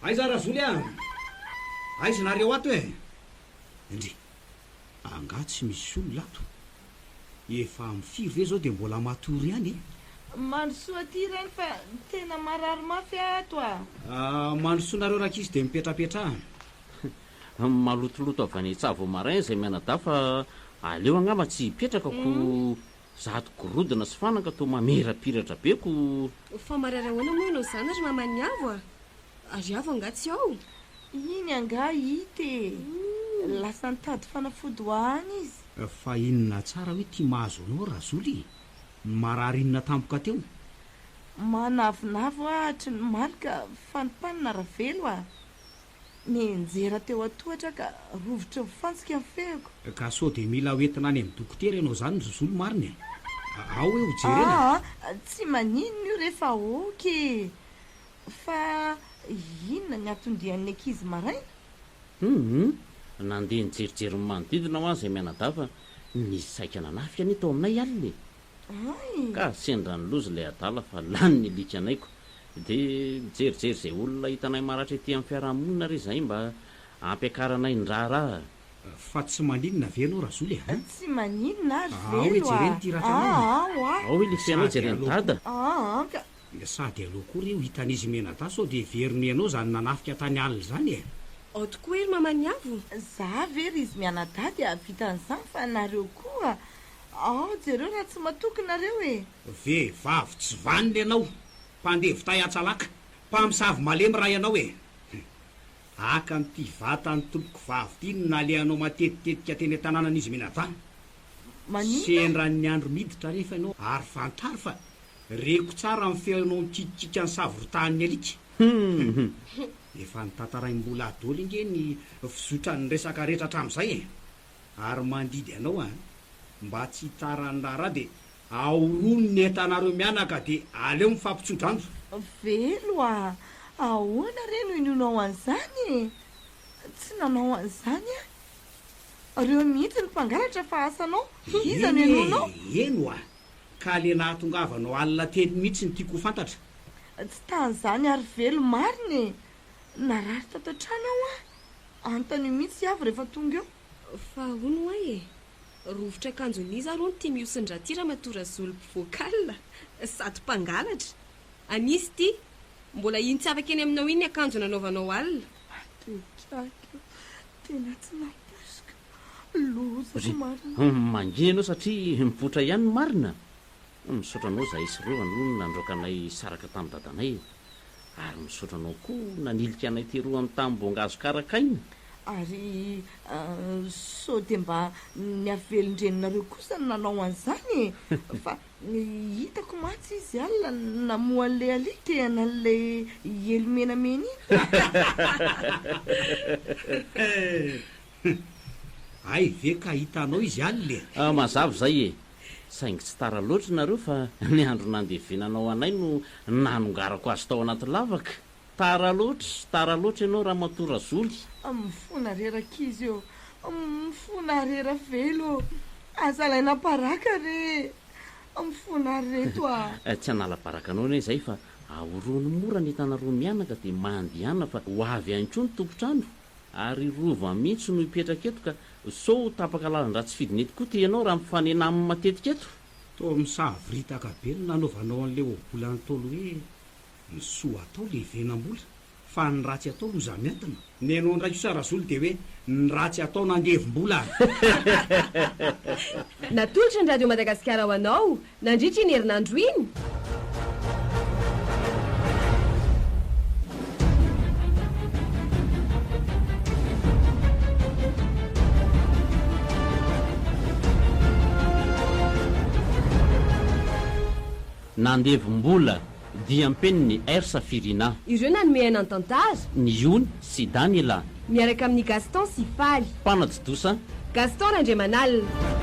Aiza razoly aiza nareo ato e indry anga tsy misy olona ato efa mifiry ve zao de mbola matory ihany mandrosoa ty reny fa tena marary mafy ato mandrosoa nareo rakizy de mipetrapetraha malotoloto avy any tsavo marain izay mianada fa aleo angamba tsy hipetraka-ko zato gorodona sy fanaka to mamerapiratra be ko fa marary ahoana moa ianao zany ary mamany avo ary avo angatsy ao iny anga hity lasa nitady fanafody hoany izy fa inona tsara hoe ty mahazo anao razoly marary inona tampoka teo manavinavo hatry ny malika fanimpanina ravelo menjera teo atohatra ka rovotra mifantsika mifehiko ka sao de mila hoentina any amin'ny dokotera ianao zany zozolo mariny ao hoe hojerena tsy maninona io rehefa oky fa inona ny atondian'ny ankizy maraina nandeha nijerijery manodidina ho azy mianada fa nisy saika nanafy any tao aminay aliny ka sendra ny lozy ilay adala fa lany ny lika anaiko de mijerijery izay olona hitanay maratra ety amin'ny fiarahamonina re zay mba ampiakaranay ndraraha fa tsy maninona ve anao razoly tsy maninona ao hoe jereny ty raha ao hoe lefianao jereny dada sady aloha kory io hitan'izy menada sao de veriny ianao zany nanafika tany alina zany ao tokoa ery mamany avo za very izy mianada de avitan'izany fa nareo koa jereo raha tsy matokinareo vehivavy tsy vaniny ianao mpandevitay atsalaka mpamisavy malemy raha ianao aka n'ty vatany tompoko vavy ty no nalehanao matetitetika teny an-tanànan'izy menada sendran'ny andro miditra rehefa ianao ary fantary fa reko tsara mifehanao mitiditsika ny savorotaniny alika efa nitantaraim-bola adoly inge ny fizotrany resaka rehetra hatramin'izay ary mandidy anao mba tsy hitarany raharaha de aorony ny entanareo mianaka de aleo mifampitsodrano velo ahoana reno inonao an'izany tsy nanao an'izany reo mihitsy ny mpangalatra fa asanao iza no enonao eno ka le nahatongavanao alina teny mihitsy ny tiako fantatra tsy tan'izany ary velo mariny narary tato an-trano antany mihitsy avy rehefa tonga eo fa hono ay rovotra akanjonizy aloha ny tia mihosindraty raha matora zolom-pivoakala sady mpangalatra anisy ty mbola iny tsy afaka eny aminao iny akanjo nanaovanao alina tekako tena tsy naposika loza marina mangenao satria mivotra ihany ny marina misotranao zay isy reo ano nandroakanay saraka tamin'ny dadanay ary misotranao koa nanilika anay teroa amin'ny tambongazo karakaina ary sao de mba ny avelondreninareo kosa ny nanao an'izany fa hitako matsy izy alina namoa an'le alikehana an'le elo menamena ay ve ka hitanao izy alile mazava zay saingy tsy tara loatra nareo fa ny andro nandevenanao anay no nanongarako azy tao anaty lavaka. Tara loatra ianao raha matora zoly. Mifona rerak'izy eo, mifona rera velo, azalaina paraka re, mifona reto tsy anala-paraka anao ne zay fa ahorony mora ny tanareo mianaka dia mandihana fa ho avy anko ny tompotrano ary rova mihitsy no hipetraka eto ka so tapaka lalandra tsy fidinety koa ty ianao raha mifanena amin'ny matetika eto. To misaviritaka be no nanaovanao an'le obola nytolo hoe ny soa atao le venam-bola fa ny ratsy atao loza miantana. Ny anao ndraiky sarazoly dia hoe ny ratsy atao nandevim-bola. natolotra ny radio Madagasikara ho anao nandritra iny herinandro iny. Nandevim-bola dia ampeniny R Safirina. Ireo nanomehana ny tantara. Ny Ony sy Daniela miaraka amin'ny Gaston sy Faly. Mpanajodosa Gaston Randriamanalina.